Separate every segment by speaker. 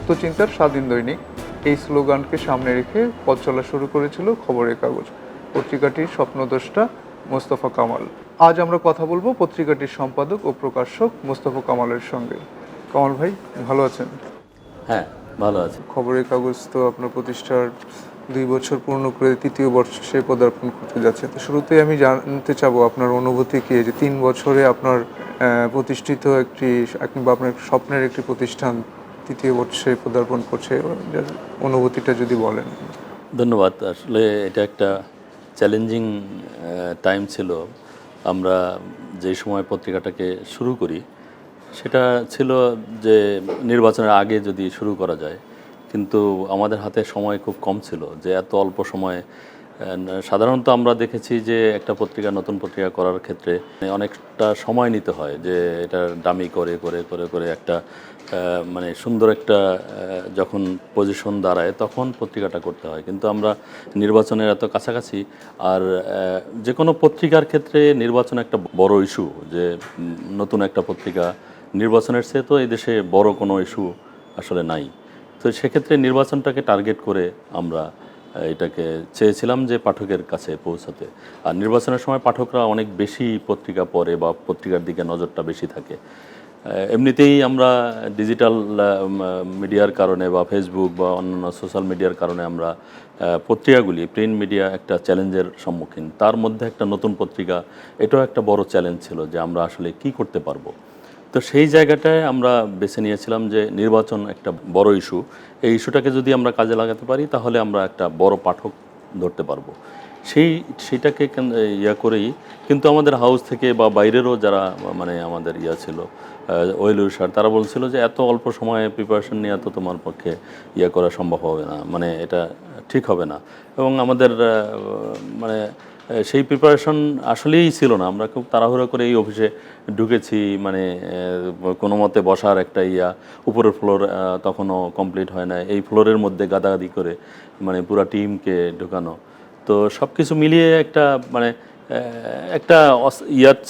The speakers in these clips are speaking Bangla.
Speaker 1: মুক্ত চিন্তার স্বাধীন দৈনিক এই স্লোগানকে সামনে রেখে পথ চলা শুরু করেছিল খবরের কাগজ পত্রিকাটির স্বপ্নদ্রষ্টা মোস্তফা কামাল। আজ আমরা কথা বলবো পত্রিকাটির সম্পাদক ও প্রকাশক মোস্তফা কামালের সঙ্গে। কামাল ভাই, ভালো আছেন?
Speaker 2: হ্যাঁ, ভালো আছে।
Speaker 1: খবরের কাগজ তো আপনার প্রতিষ্ঠার 2 বছর পূর্ণ করে 3য় বর্ষে পদার্পণ করতে যাচ্ছে। তো শুরুতেই আমি জানতে চাবো আপনার অনুভূতি কি, যে 3 বছরে আপনার প্রতিষ্ঠিত একটি কিংবা আপনার স্বপ্নের একটি প্রতিষ্ঠান 3য় বর্ষে পদার্পণ করছে, অনুভূতিটা যদি বলেন।
Speaker 2: ধন্যবাদ। আসলে এটা একটা চ্যালেঞ্জিং টাইম ছিল। আমরা যে সময় পত্রিকাটাকে শুরু করি সেটা ছিল যে নির্বাচনের আগে যদি শুরু করা যায়, কিন্তু আমাদের হাতে সময় খুব কম ছিল। যে এত অল্প সময়ে সাধারণত আমরা দেখেছি যে একটা পত্রিকা, নতুন পত্রিকা করার ক্ষেত্রে অনেকটা সময় নিতে হয়, যে এটা দামি করে করে করে করে একটা মানে সুন্দর একটা যখন পজিশন দাঁড়ায় তখন পত্রিকাটা করতে হয়। কিন্তু আমরা নির্বাচনের এত কাছাকাছি, আর যে কোনো পত্রিকার ক্ষেত্রে নির্বাচন একটা বড় ইস্যু, যে নতুন একটা পত্রিকা নির্বাচনের চেয়ে তো এই দেশে বড় কোনো ইস্যু আসলে নাই। তো সেক্ষেত্রে নির্বাচনটাকে টার্গেট করে আমরা এটাকে চেয়েছিলাম যে পাঠকের কাছে পৌঁছাতে। আর নির্বাচনের সময় পাঠকরা অনেক বেশি পত্রিকা পড়ে বা পত্রিকার দিকে নজরটা বেশি থাকে। এমনিতেই আমরা ডিজিটাল মিডিয়ার কারণে বা ফেসবুক বা অন্যান্য সোশ্যাল মিডিয়ার কারণে আমরা পত্রিকাগুলি, প্রিন্ট মিডিয়া একটা চ্যালেঞ্জের সম্মুখীন। তার মধ্যে একটা নতুন পত্রিকা, এটাও একটা বড় চ্যালেঞ্জ ছিল যে আমরা আসলে কি করতে পারবো। তো সেই জায়গাটায় আমরা বেছে নিয়েছিলাম যে নির্বাচন একটা বড় ইস্যু, এই ইস্যুটাকে যদি আমরা কাজে লাগাতে পারি তাহলে আমরা একটা বড় পাঠক ধরতে পারবো। সেইটাকে ইয়া করেই কিন্তু আমাদের হাউস থেকে বা বাইরেরও যারা মানে আমাদের ছিল ওয়েলুর স্যার, তারা বলছিল যে এত অল্প সময়ে প্রিপারেশন নিয়ে তো তোমার পক্ষে করা সম্ভব হবে না, মানে এটা ঠিক হবে না। এবং আমাদের মানে সেই প্রিপারেশন আসলেই ছিল না। আমরা খুব তাড়াহুড়ো করে এই অফিসে ঢুকেছি, মানে কোনো মতে বসার একটা উপরের ফ্লোর তখনও কমপ্লিট হয় না, এই ফ্লোরের মধ্যে গাদাগাদি করে মানে পুরা টিমকে ঢুকানো। তো সব কিছু মিলিয়ে একটা মানে একটা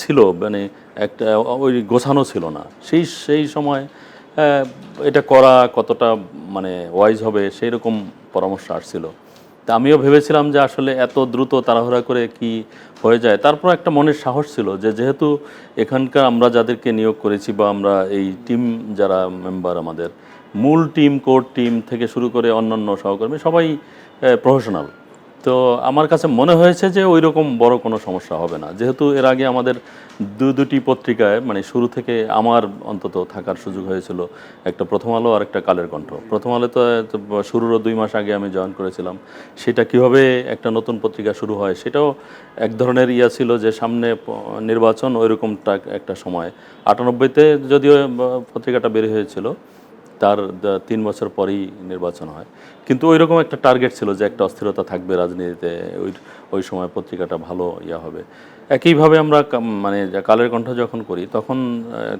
Speaker 2: ছিল, মানে একটা ওই গোছানো ছিল না সেই সময়। এটা করা কতটা মানে ওয়াইজ হবে সেই রকম পরামর্শ আসছিল। তা আমিও ভেবেছিলাম যে আসলে এত দ্রুত তাড়াহুড়া করে কি হয়ে যায়। তারপর একটা মনের সাহস ছিল যে যেহেতু এখানকার আমরা যাদেরকে নিয়োগ করেছি বা আমরা এই টিম যারা মেম্বার, আমাদের মূল টিম, কোর টিম থেকে শুরু করে অন্যান্য সহকর্মী সবাই প্রফেশনাল। তো আমার কাছে মনে হয়েছে যে ওই রকম বড় কোনো সমস্যা হবে না, যেহেতু এর আগে আমাদের দুটি পত্রিকায় মানে শুরু থেকে আমার অন্তত থাকার সুযোগ হয়েছিল, একটা প্রথম আলো আর একটা কালের কণ্ঠ। প্রথম আলো তো শুরুরও 2 মাস আগে আমি জয়েন করেছিলাম। সেটা কিভাবে একটা নতুন পত্রিকা শুরু হয় সেটাও এক ধরনের ছিল যে সামনে নির্বাচন, ওইরকম একটা সময় 98-তে যদিও পত্রিকাটা বের হয়েছিল, তার 3 বছর পরেই নির্বাচন হয়। কিন্তু ওই রকম একটা টার্গেট ছিল যে একটা অস্থিরতা থাকবে রাজনীতিতে, ওই সময় পত্রিকাটা ভালো হবে। একইভাবে আমরা মানে কালের কণ্ঠ যখন করি তখন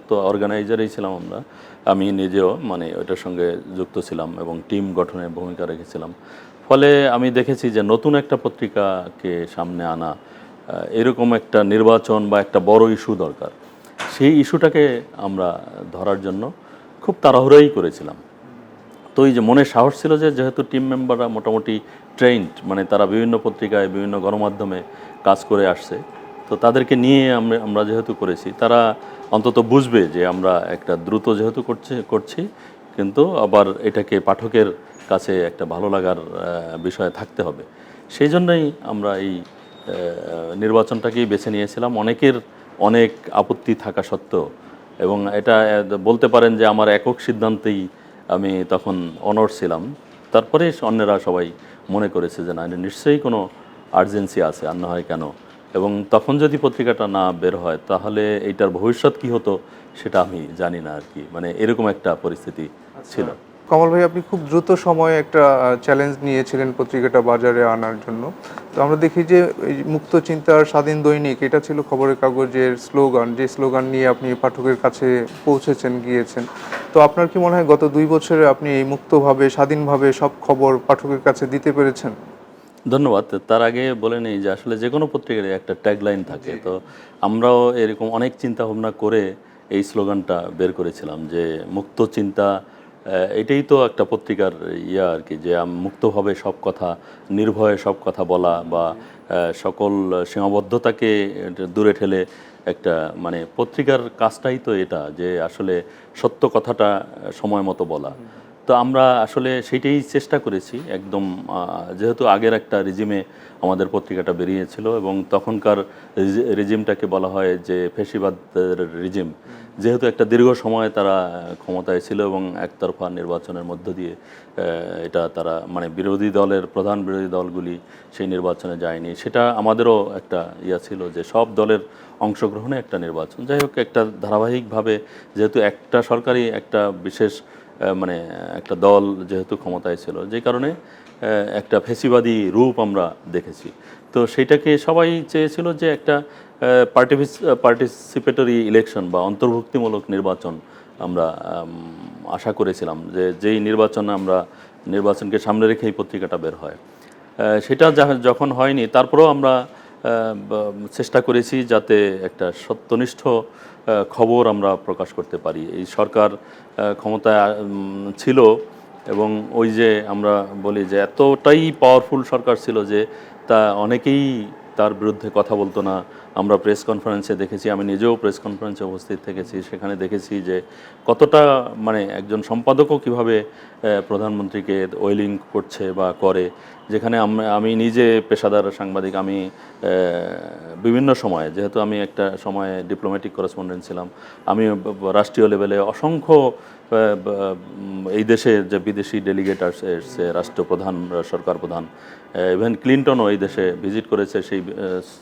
Speaker 2: তো অর্গানাইজারই ছিলাম আমরা, আমি নিজেও মানে ওইটার সঙ্গে যুক্ত ছিলাম এবং টিম গঠনের ভূমিকা রেখেছিলাম। ফলে আমি দেখেছি যে নতুন একটা পত্রিকাকে সামনে আনা, এরকম একটা নির্বাচন বা একটা বড় ইস্যু দরকার। সেই ইস্যুটাকে আমরা ধরার জন্য খুব তাড়াহুড়োই করেছিলাম। তো এই যে মনে সাহস ছিল যে যেহেতু টিম মেম্বাররা মোটামুটি ট্রেন্ড, মানে তারা বিভিন্ন পত্রিকায় বিভিন্ন গণমাধ্যমে কাজ করে আসছে, তো তাদেরকে নিয়ে আমরা যেহেতু করেছি, তারা অন্তত বুঝবে যে আমরা একটা দ্রুত যেহেতু করছি, কিন্তু আবার এটাকে পাঠকের কাছে একটা ভালো লাগার বিষয় থাকতে হবে। সেই জন্যই আমরা এই নির্বাচনটাকেই বেছে নিয়েছিলাম, অনেকের অনেক আপত্তি থাকা সত্ত্বেও। এবং এটা বলতে পারেন যে আমার একক সিদ্ধান্তেই আমি তখন অনড় ছিলাম। তারপরে অন্যরা সবাই মনে করেছে যে না, নিশ্চয়ই কোনো আর্জেন্সি আছে, আর না হয় কেন। এবং তখন যদি পত্রিকাটা না বের হয় তাহলে এইটার ভবিষ্যৎ কী হতো সেটা আমি জানি না আর কি, মানে এরকম একটা পরিস্থিতি ছিল।
Speaker 1: কমল ভাই, আপনি খুব দ্রুত সময়ে একটা চ্যালেঞ্জ নিয়েছিলেন পত্রিকাটা বাজারে আনার জন্য। তো আমরা দেখি যে এই মুক্ত চিন্তার স্বাধীন দৈনিক, এটা ছিল খবরের কাগজের স্লোগান, যে স্লোগান নিয়ে আপনি পাঠকের কাছে গিয়েছেন। তো আপনার কি মনে হয় গত 2 বছরে আপনি এই মুক্তভাবে, স্বাধীনভাবে সব খবর পাঠকের কাছে দিতে পেরেছেন?
Speaker 2: ধন্যবাদ। তার আগে বলে নেই যে আসলে যে কোনো পত্রিকারই একটা ট্যাগলাইন থাকে। তো আমরাও এরকম অনেক চিন্তা ভাবনা করে এই স্লোগানটা বের করেছিলাম যে মুক্ত চিন্তা এটাই তো একটা পত্রিকার আর কি, যে মুক্তভাবে সব কথা, নির্ভয়ে সব কথা বলা, বা সকল সীমাবদ্ধতাকে দূরে ঠেলে একটা, মানে পত্রিকার কাজটাই তো এটা, যে আসলে সত্য কথাটা সময় মতো বলা। তো আমরা আসলে সেইটাই চেষ্টা করেছি একদম। যেহেতু আগের একটা রিজিমে আমাদের পত্রিকাটা বেরিয়েছিল, এবং তখনকার রিজিমটাকে বলা হয় যে ফ্যাসিবাদের রিজিম, যেহেতু একটা দীর্ঘ সময় তারা ক্ষমতায় ছিল এবং একতরফা নির্বাচনের মধ্য দিয়ে এটা তারা, মানে প্রধান বিরোধী দলগুলি সেই নির্বাচনে যায়নি, সেটা আমাদেরও একটা ছিল যে সব দলের অংশগ্রহণে একটা নির্বাচন। যাই হোক, একটা ধারাবাহিকভাবে, যেহেতু একটা সরকারি একটা বিশেষ মানে একটা দল যেহেতু ক্ষমতায় ছিল, যে কারণে একটা ফেসিবাদী রূপ আমরা দেখেছি। তো সেইটাকে সবাই চেয়েছিল যে একটা পার্টিসিপেটরি ইলেকশন বা অন্তর্ভুক্তিমূলক নির্বাচন আমরা আশা করেছিলাম, যে যেই নির্বাচনকে সামনে রেখে এই পত্রিকাটা বের হয়। সেটা যখন হয়নি, তারপরেও আমরা চেষ্টা করেছি যাতে একটা সত্যনিষ্ঠ খবর আমরা প্রকাশ করতে পারি। এই সরকার ক্ষমতায় ছিল, এবং ওই যে আমরা বলি যে এতটাই পাওয়ারফুল সরকার ছিল যে অনেকেই তার বিরুদ্ধে কথা বলতো না। আমরা প্রেস কনফারেন্সে দেখেছি, আমি নিজেও প্রেস কনফারেন্সে উপস্থিত থেকেছি, সেখানে দেখেছি যে কতটা, মানে একজন সম্পাদকও কিভাবে প্রধানমন্ত্রীকে ওয়েলিং করছে বা করে। যেখানে আমি নিজে পেশাদার সাংবাদিক, আমি বিভিন্ন সময়ে, যেহেতু আমি একটা সময়ে ডিপ্লোম্যাটিক করেসপন্ডেন্ট ছিলাম, আমি রাষ্ট্রীয় লেভেলে অসংখ্য এই দেশের যে বিদেশি ডেলিগেট এসছে, রাষ্ট্রপ্রধান, সরকার প্রধান, ইভেন ক্লিন্টনও এই দেশে ভিজিট করেছে, সেই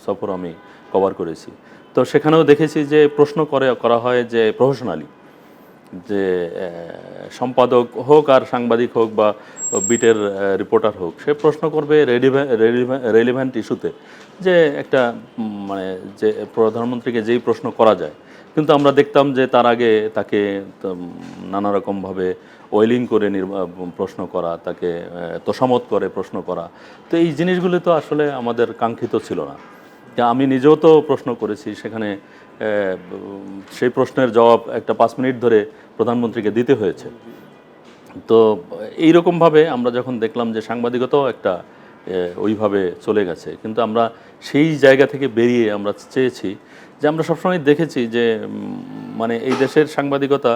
Speaker 2: সফর আমি কভার করেছি। তো সেখানেও দেখেছি যে প্রশ্ন করা হয় যে প্রফেশনালি, যে সম্পাদক হোক আর সাংবাদিক হোক বা বিটের রিপোর্টার হোক, সে প্রশ্ন করবে রেলিভেন্ট ইস্যুতে, যে একটা মানে যে প্রধানমন্ত্রীকে যেই প্রশ্ন করা যায়। কিন্তু আমরা দেখতাম যে তার আগে তাকে নানা রকমভাবে ওয়েলিং করে প্রশ্ন করা, তাকে তোষামত করে প্রশ্ন করা। তো এই জিনিসগুলো তো আসলে আমাদের কাঙ্ক্ষিত ছিল না। আমি নিজেও তো প্রশ্ন করেছি সেখানে, সেই প্রশ্নের জবাব একটা 5 মিনিট ধরে প্রধানমন্ত্রীকে দিতে হয়েছে। তো এইরকমভাবে আমরা যখন দেখলাম যে সাংবাদিকতাও একটা ওইভাবে চলে গেছে, কিন্তু আমরা সেই জায়গা থেকে বেরিয়ে আমরা চেয়েছি যে, আমরা সবসময় দেখেছি যে মানে এই দেশের সাংবাদিকতা,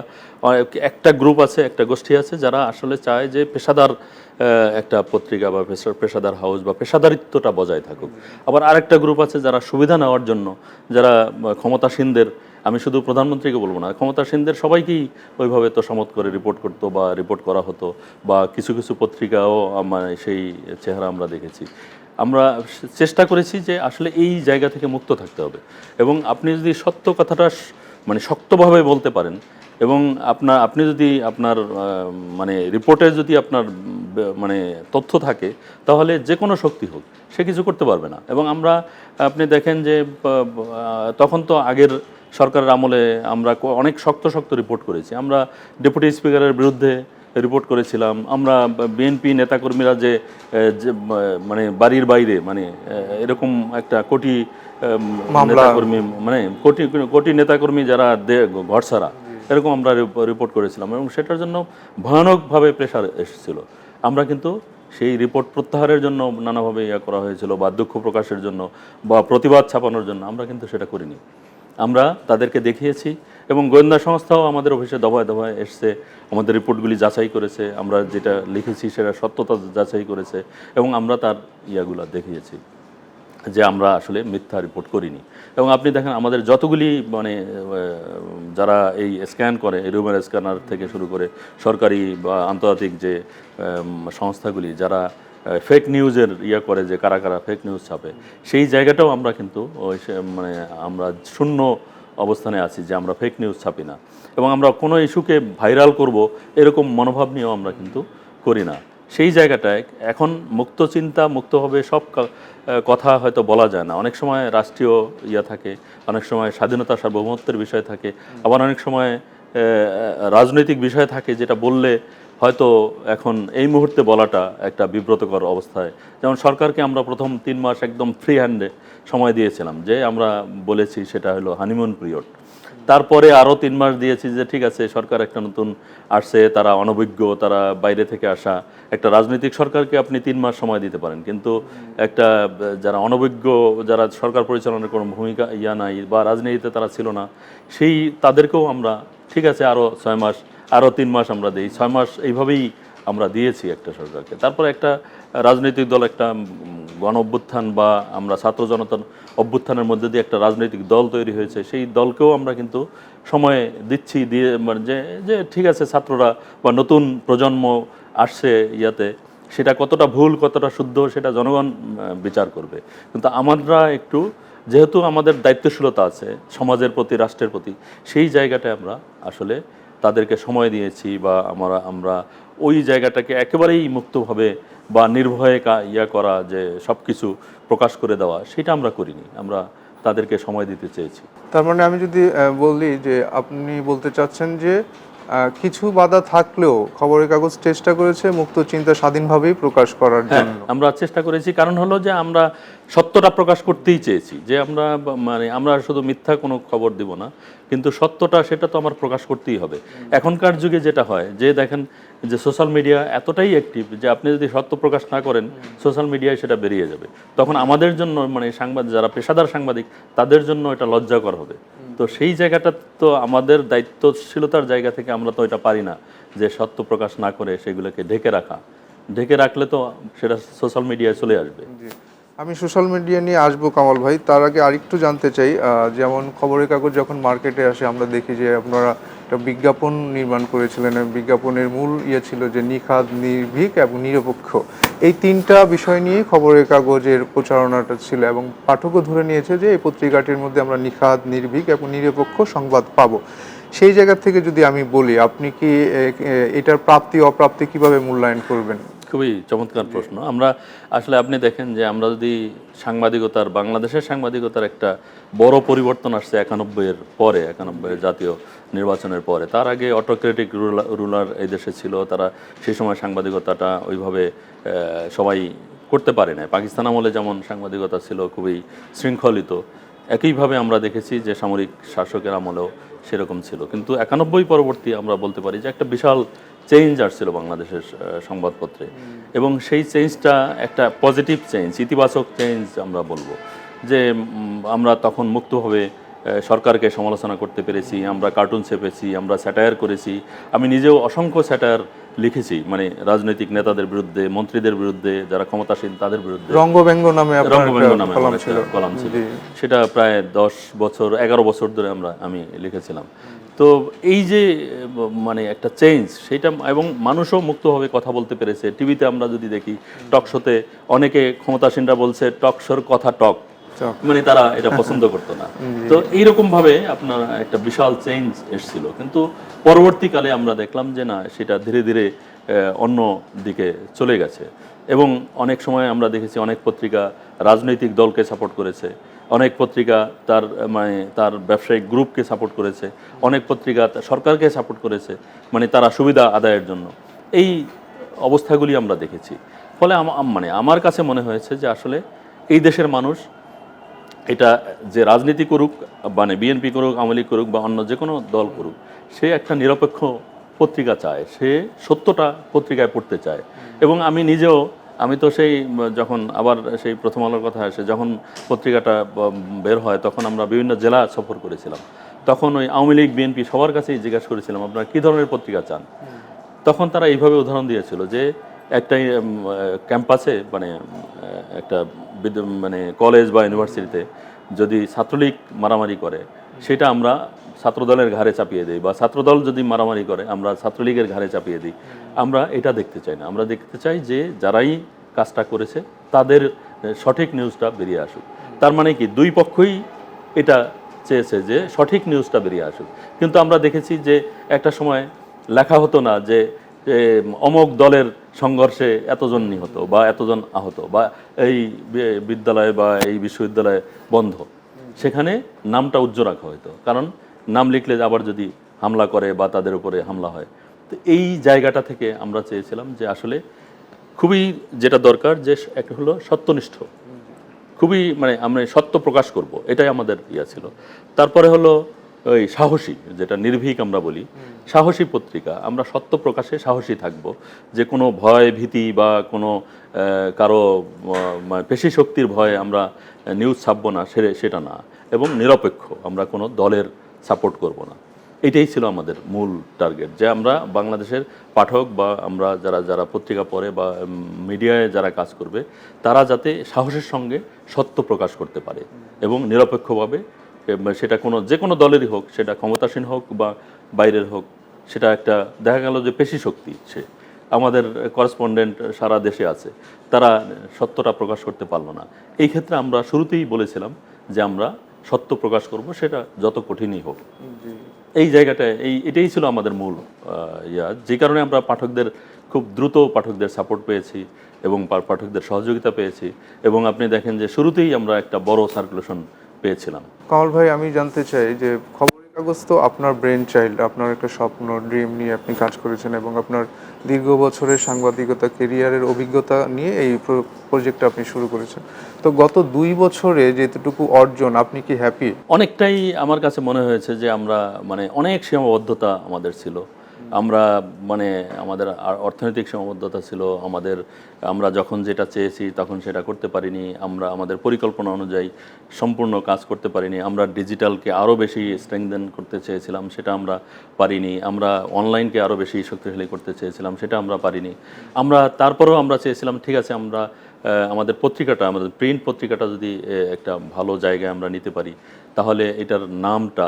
Speaker 2: একটা গ্রুপ আছে, একটা গোষ্ঠী আছে যারা আসলে চায় যে পেশাদার একটা পত্রিকা বা পেশাদার হাউস বা পেশাদারিত্বটা বজায় থাকুক। আবার আরেকটা গ্রুপ আছে যারা সুবিধা নেওয়ার জন্য, যারা ক্ষমতাসীনদের, আমি শুধু প্রধানমন্ত্রীকে বলবো না, ক্ষমতাসীনদের সবাইকেই ওইভাবে তোষামত করে রিপোর্ট করতো বা রিপোর্ট করা হতো, বা কিছু কিছু পত্রিকাও মানে সেই চেহারা আমরা দেখেছি। আমরা চেষ্টা করেছি যে আসলে এই জায়গা থেকে মুক্ত থাকতে হবে, এবং আপনি যদি সত্য কথাটা মানে শক্তভাবে বলতে পারেন, এবং আপনি যদি আপনার মানে রিপোর্টে যদি আপনার মানে তথ্য থাকে, তাহলে যে কোনো শক্তি হোক সে কিছু করতে পারবে না। এবং আপনি দেখেন যে তখন তো আগের সরকারের আমলে আমরা অনেক শক্ত শক্ত রিপোর্ট করেছি। আমরা ডেপুটি স্পিকারের বিরুদ্ধে রিপোর্ট করেছিলাম। আমরা বিএনপি নেতাকর্মীরা যে মানে বাড়ির বাইরে, মানে এরকম একটা কোটি নেতাকর্মী, মানে কোটি নেতাকর্মী যারা ঘরছাড়া, এরকম আমরা রিপোর্ট করেছিলাম, এবং সেটার জন্য ভয়ানকভাবে প্রেশার এসেছিল। আমরা কিন্তু সেই রিপোর্ট প্রত্যাহারের জন্য নানাভাবে করা হয়েছিল, বা দুঃখ প্রকাশের জন্য বা প্রতিবাদ ছাপানোর জন্য, আমরা কিন্তু সেটা করিনি। আমরা তাদেরকে দেখিয়েছি, এবং গোয়েন্দা সংস্থাও আমাদের অফিসে দফায় দফায় এসছে, আমাদের রিপোর্টগুলি যাচাই করেছে, আমরা যেটা লিখেছি সেটা সত্যতা যাচাই করেছে, এবং আমরা তার দেখিয়েছি যে আমরা আসলে মিথ্যা রিপোর্ট করিনি। এবং আপনি দেখেন আমাদের যতগুলি মানে যারা এই স্ক্যান করে, রুমের স্ক্যানার থেকে শুরু করে সরকারি বা আন্তর্জাতিক যে সংস্থাগুলি যারা ফেক নিউজের করে, যে কারা কারা ফেক নিউজ ছাপে, সেই জায়গাটাও আমরা কিন্তু মানে আমরা শূন্য অবস্থানে আছি, যে আমরা ফেক নিউজ ছাপি না, এবং আমরা কোনো ইস্যুকে ভাইরাল করব এরকম মনোভাব নিয়েও আমরা কিন্তু করি না। সেই জায়গাটায় এখন মুক্ত চিন্তা, মুক্তভাবে সব কথা হয়তো বলা যায় না। অনেক সময় রাষ্ট্রীয় থাকে, অনেক সময় স্বাধীনতা সার্বভৌমত্বের বিষয় থাকে, আবার অনেক সময় রাজনৈতিক বিষয় থাকে, যেটা বললে হয়তো এখন এই মুহূর্তে বলাটা একটা বিব্রতকর অবস্থায়। যেমন সরকারকে আমরা প্রথম 3 মাস একদম ফ্রি হ্যান্ডে সময় দিয়েছিলাম, যে আমরা বলেছি সেটা হলো হানিমুন পিরিয়ড। তারপরে আরও 3 মাস দিয়েছি যে ঠিক আছে সরকার একটা নতুন আসছে, তারা অনভিজ্ঞ, তারা বাইরে থেকে আসা। একটা রাজনৈতিক সরকারকে আপনি 3 মাস সময় দিতে পারেন, কিন্তু একটা যারা অনভিজ্ঞ, যারা সরকার পরিচালনার কোনো ভূমিকা নাই বা রাজনীতিতে তারা ছিল না, সেই তাদেরকেও আমরা ঠিক আছে আরও 6 মাস, আরও 3 মাস আমরা দিই, 6 মাস এইভাবেই আমরা দিয়েছি একটা সরকারকে। তারপরে একটা রাজনৈতিক দল, একটা গণ অভ্যুত্থান বা আমরা ছাত্র জনতার অভ্যুত্থানের মধ্যে দিয়ে একটা রাজনৈতিক দল তৈরি হয়েছে, সেই দলকেও আমরা কিন্তু সময় দিচ্ছি, দিয়ে মানে যে যে ঠিক আছে ছাত্ররা বা নতুন প্রজন্ম আসছে ইয়াতে, সেটা কতটা ভুল কতটা শুদ্ধ সেটা জনগণ বিচার করবে। কিন্তু আমরা একটু, যেহেতু আমাদের দায়িত্বশীলতা আছে সমাজের প্রতি, রাষ্ট্রের প্রতি, সেই জায়গাটায় আমরা আসলে তাদেরকে সময় দিয়েছি বা আমরা ওই জায়গাটাকে একেবারেই মুক্তভাবে বা নির্ভয়ে করা, যে সব কিছু প্রকাশ করে দেওয়া, সেটা আমরা করিনি। আমরা তাদেরকে সময় দিতে চেয়েছি।
Speaker 1: তার মানে আমি যদি বলি যে আপনি বলতে চাচ্ছেন যে কিছু বাধা থাকলেও খবরের কাগজ চেষ্টা করেছে মুক্ত চিন্তা স্বাধীনভাবেই প্রকাশ করার জন্য।
Speaker 2: আমরা চেষ্টা করেছি, কারণ হলো যে আমরা সত্যটা প্রকাশ করতেই চেয়েছি, যে আমরা মানে আমরা শুধু মিথ্যা কোনো খবর দিব না, কিন্তু সত্যটা সেটা তো আমার প্রকাশ করতেই হবে। এখনকার যুগে যেটা হয় যে দেখেন যে সোশ্যাল মিডিয়া এতটাই অ্যাক্টিভ যে আপনি যদি সত্য প্রকাশ না করেন সোশ্যাল মিডিয়ায় সেটা বেরিয়ে যাবে, তখন আমাদের জন্য মানে যারা পেশাদার সাংবাদিক তাদের জন্য এটা লজ্জাকর হবে। তো সেই জায়গাটা তো আমাদের দায়িত্বশীলতার জায়গা থেকে আমরা তো এটা পারি না যে সত্য প্রকাশ না করে সেগুলোকে ঢেকে রাখলে তো সেটা সোশ্যাল মিডিয়ায় চলে আসবে।
Speaker 1: জি, আমি সোশ্যাল মিডিয়া নিয়ে আসবো কামাল ভাই, তার আগে আরেকটু জানতে চাই, যেমন খবরের কাগজ যখন মার্কেটে আসে আমরা দেখি যে আপনারা একটা বিজ্ঞাপন নির্মাণ করেছিলেন। বিজ্ঞাপনের মূল ছিল যে নিখাদ, নির্ভীক এবং নিরপেক্ষ। এই 3টা বিষয় নিয়ে খবরের কাগজের প্রচারণাটা ছিল এবং পাঠকও ধরে নিয়েছে যে এই পত্রিকাটির মধ্যে আমরা নিখাদ, নির্ভীক এবং নিরপেক্ষ সংবাদ পাবো। সেই জায়গা থেকে যদি আমি বলি, আপনি কি এটার প্রাপ্তি অপ্রাপ্তি কিভাবে মূল্যায়ন করবেন?
Speaker 2: খুবই চমৎকার প্রশ্ন। আমরা আসলে আপনি দেখেন যে আমরা যদি সাংবাদিকতার, বাংলাদেশের সাংবাদিকতার একটা বড় পরিবর্তন আসছে 91-এর পরে, 91-এর জাতীয় নির্বাচনের পরে। তার আগে অটোক্রেটিক রুলার এই দেশে ছিল, তারা সেই সময় সাংবাদিকতাটা ওইভাবে সবাই করতে পারে না। পাকিস্তান আমলে যেমন সাংবাদিকতা ছিল খুবই শৃঙ্খলিত, একইভাবে আমরা দেখেছি যে সামরিক শাসকের আমলেও সেরকম ছিল। কিন্তু 91 পরবর্তী আমরা বলতে পারি যে একটা বিশাল চেঞ্জ আসছিল বাংলাদেশের সংবাদপত্রে, এবং সেই চেঞ্জটা একটা পজিটিভ চেঞ্জ, ইতিবাচক চেঞ্জ আমরা বলবো। যে আমরা তখন মুক্তভাবে সরকারকে সমালোচনা করতে পেরেছি, আমরা কার্টুন ছেপেছি, আমরা স্যাটায়ার করেছি। আমি নিজেও অসংখ্য স্যাটায়ার লিখেছি, মানে রাজনৈতিক নেতাদের বিরুদ্ধে, মন্ত্রীদের বিরুদ্ধে, যারা ক্ষমতাসীন তাদের বিরুদ্ধে।
Speaker 1: রঙ্গব্যঙ্গ নামে
Speaker 2: আমার কলাম ছিল, সেটা প্রায় 11 বছর ধরে আমি লিখেছিলাম। তো এই যে মানে একটা চেঞ্জ সেইটা, এবং মানুষও মুক্তভাবে কথা বলতে পেরেছে। টিভিতে আমরা যদি দেখি টক শোতে অনেকে ক্ষমতাসীনরা বলছে টক শোর কথা টক, মানে তারা এটা পছন্দ করতো না। তো এইরকম ভাবে আপনার একটা বিশাল চেঞ্জ এসেছিল, কিন্তু পরবর্তীকালে আমরা দেখলাম যে না, সেটা ধীরে ধীরে অন্য দিকে চলে গেছে। এবং অনেক সময় আমরা দেখেছি অনেক পত্রিকা রাজনৈতিক দলকে সাপোর্ট করেছে, অনেক পত্রিকা তার ব্যবসায়িক গ্রুপকে সাপোর্ট করেছে, অনেক পত্রিকা সরকারকে সাপোর্ট করেছে, মানে তারা সুবিধা আদায়ের জন্য। এই অবস্থাগুলি আমরা দেখেছি। ফলে আমার কাছে মনে হয়েছে যে আসলে এই দেশের মানুষ এটা যে রাজনীতি করুক, মানে বিএনপি করুক, আওয়ামী লীগ করুক বা অন্য যে কোনো দল করুক, সে একটা নিরপেক্ষ পত্রিকা চায়, সে সত্যটা পত্রিকায় পড়তে চায়। এবং আমি নিজেও, আমি তো সেই যখন আবার সেই প্রথম আলোর কথা আসে, যখন পত্রিকাটা বের হয় তখন আমরা বিভিন্ন জেলা সফর করেছিলাম। তখন ওই আওয়ামী লীগ বিএনপি সবার কাছেই জিজ্ঞাসা করেছিলাম আপনারা কী ধরনের পত্রিকা চান। তখন তারা এইভাবে উদাহরণ দিয়েছিল যে একটা ক্যাম্পাসে, মানে একটা মানে কলেজ বা ইউনিভার্সিটিতে যদি ছাত্রলীগ মারামারি করে সেটা আমরা ছাত্রদলের ঘাড়ে চাপিয়ে দিই, বা ছাত্রদল যদি মারামারি করে আমরা ছাত্রলীগের ঘাড়ে চাপিয়ে দিই। আমরা এটা দেখতে চাই না। আমরা দেখতে চাই যে যারাই কাজটা করেছে তাদের সঠিক নিউজটা বেরিয়ে আসুক। তার মানে কি, দুই পক্ষই এটা চেয়েছে যে সঠিক নিউজটা বেরিয়ে আসুক। কিন্তু আমরা দেখেছি যে একটা সময় লেখা হতো না যে অমুক দলের সংঘর্ষে এতজন নিহত বা এতজন আহত, বা এই বিদ্যালয় বা এই বিশ্ববিদ্যালয় বন্ধ, সেখানে নামটা উজ্জ্বল রাখা হতো, কারণ নাম লিখলে আবার যদি হামলা করে বা তাদের উপরে হামলা হয়। তো এই জায়গাটা থেকে আমরা চেয়েছিলাম যে আসলে খুবই যেটা দরকার যে একটা হলো সত্যনিষ্ঠ, খুবই মানে আমরা সত্য প্রকাশ করব, এটাই আমাদের ইয়া ছিল। তারপরে হলো ওই সাহসী, যেটা নির্ভীক আমরা বলি, সাহসী পত্রিকা। আমরা সত্য প্রকাশে সাহসী থাকব, যে কোনো ভয় ভীতি বা কোনো কারো পেশি শক্তির ভয়ে আমরা নিউজ ছাপবো না, সেটা না, এবং নিরপেক্ষ, আমরা কোনো দলের সাপোর্ট করব না। এটাই ছিল আমাদের মূল টার্গেট, যে আমরা বাংলাদেশের পাঠক বা আমরা যারা যারা পত্রিকা পড়ে বা মিডিয়ায় যারা কাজ করবে, তারা যাতে সাহসের সঙ্গে সত্য প্রকাশ করতে পারে এবং নিরপেক্ষভাবে, সেটা যে কোনো দলেরই হোক, সেটা ক্ষমতাসীন হোক বা বাইরের হোক, সেটা একটা দেখা গেল যে পেশি শক্তি, সে আমাদের করেসপন্ডেন্ট সারা দেশে আছে, তারা সত্যটা প্রকাশ করতে পারলো না। এই ক্ষেত্রে আমরা শুরুতেই বলেছিলাম যে আমরা সত্য প্রকাশ করব, সেটা যত কঠিনই হোক। এই জায়গাটায় এটাই ছিল আমাদের মূল যে কারণে আমরা পাঠকদের খুব দ্রুত পাঠকদের সাপোর্ট পেয়েছি এবং পাঠকদের সহযোগিতা পেয়েছি। এবং আপনি দেখেন যে শুরুতেই আমরা একটা বড় সার্কুলেশন পেয়েছিলাম।
Speaker 1: কামাল ভাই, আমি জানতে চাই যে খবরের কাগজ তো আপনার ব্রেন চাইল্ড, আপনার একটা স্বপ্ন, ড্রিম নিয়ে আপনি কাজ করেছেন এবং আপনার দীর্ঘ বছরের সাংবাদিকতা কেরিয়ারের অভিজ্ঞতা নিয়ে এই প্রজেক্টটা আপনি শুরু করেছেন। তো গত 2 বছরে যেতটুকু অর্জন, আপনি কি হ্যাপি?
Speaker 2: অনেকটাই আমার কাছে মনে হয়েছে যে আমরা অনেক সীমাবদ্ধতা আমাদের ছিল। আমরা আমাদের অর্থনৈতিক সীমাবদ্ধতা ছিল, আমরা যখন যেটা চেয়েছি তখন সেটা করতে পারিনি, আমরা আমাদের পরিকল্পনা অনুযায়ী সম্পূর্ণ কাজ করতে পারিনি, আমরা ডিজিটালকে আরও বেশি স্ট্রেংথেন করতে চেয়েছিলাম, সেটা আমরা পারিনি, আমরা অনলাইনকে আরও বেশি শক্তিশালী করতে চেয়েছিলাম, সেটা আমরা পারিনি। তারপরেও আমরা চেয়েছিলাম, ঠিক আছে, আমাদের পত্রিকাটা, আমাদের প্রিন্ট পত্রিকাটা যদি একটা ভালো জায়গায় আমরা নিতে পারি, তাহলে এটার নামটা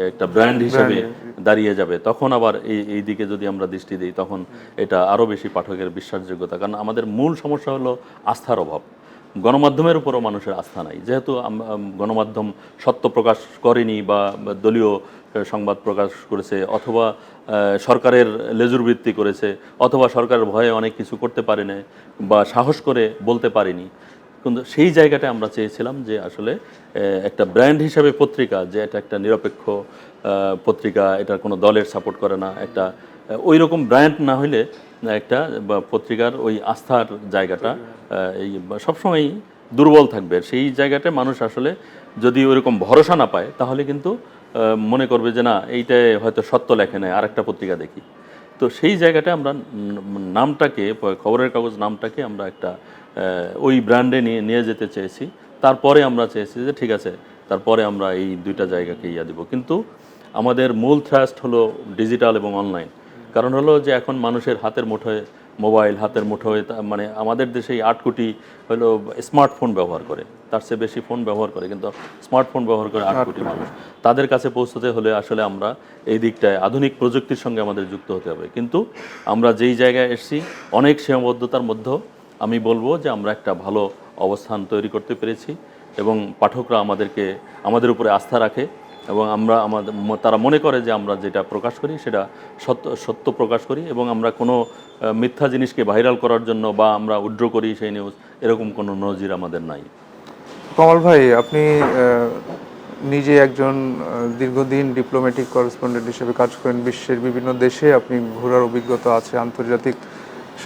Speaker 2: একটা ব্র্যান্ড হিসেবে দাঁড়িয়ে যাবে। তখন আবার এই দিকে যদি আমরা দৃষ্টি দিই, তখন এটা আরও বেশি পাঠকের বিশ্বাসযোগ্যতা। কারণ আমাদের মূল সমস্যা হলো আস্থার অভাব। গণমাধ্যমের উপরও মানুষের আস্থা নাই, যেহেতু গণমাধ্যম সত্য প্রকাশ করেনি বা দলীয় সংবাদ প্রকাশ করেছে, অথবা সরকারের লেজুর ভিত্তি করেছে, অথবা সরকারের ভয়ে অনেক কিছু করতে পারে না বা সাহস করে বলতে পারেনি। কিন্তু সেই জায়গাটা আমরা চেয়েছিলাম যে আসলে একটা ব্র্যান্ড হিসাবে পত্রিকা, যে এটা একটা নিরপেক্ষ পত্রিকা, এটার কোনো দলের সাপোর্ট করে না, একটা ওই রকম ব্র্যান্ড না হইলে একটা পত্রিকার ওই আস্থার জায়গাটা সবসময় দুর্বল থাকবে। সেই জায়গাটায় মানুষ আসলে যদি ওইরকম ভরসা না পায়, তাহলে কিন্তু মনে করবে যে না, এইটাই হয়তো সত্য লেখে নেয়, আরেকটা পত্রিকা দেখি। তো সেই জায়গাটা আমরা নামটাকে, খবরের কাগজ নামটাকে আমরা একটা ওই ব্র্যান্ডে নিয়ে যেতে চেয়েছি। তারপরে আমরা চেয়েছি যে ঠিক আছে, তারপরে আমরা এই দুইটা জায়গাকে দিব। কিন্তু আমাদের মূল থ্রাস্ট হলো ডিজিটাল এবং অনলাইন। কারণ হলো যে এখন মানুষের হাতের মুঠোয় মোবাইল, হাতের মুঠোয় আমাদের দেশে 8 কোটি হলো স্মার্টফোন ব্যবহার করে, তার চেয়ে বেশি ফোন ব্যবহার করে, কিন্তু স্মার্টফোন ব্যবহার করে 8 কোটি মানুষ। তাদের কাছে পৌঁছতে হলে আসলে আমরা এই দিকটায় আধুনিক প্রযুক্তির সঙ্গে আমাদের যুক্ত হতে হবে। কিন্তু আমরা যেই জায়গায় এসেছি, অনেক সীমাবদ্ধতার মধ্যেও আমি বলবো যে আমরা একটা ভালো অবস্থান তৈরি করতে পেরেছি এবং পাঠকরা আমাদের উপরে আস্থা রাখে এবং তারা মনে করে যে আমরা যেটা প্রকাশ করি সেটা সত্য প্রকাশ করি এবং আমরা কোনো মিথ্যা জিনিসকে ভাইরাল করার জন্য বা আমরা উইথড্র করি সেই নিউজ, এরকম কোনো নজির আমাদের নাই।
Speaker 1: কমল ভাই, আপনি নিজে একজন দীর্ঘদিন ডিপ্লোম্যাটিক করেসপন্ডেন্ট হিসেবে কাজ করেন, বিশ্বের বিভিন্ন দেশে আপনি ঘোরার অভিজ্ঞতা আছে, আন্তর্জাতিক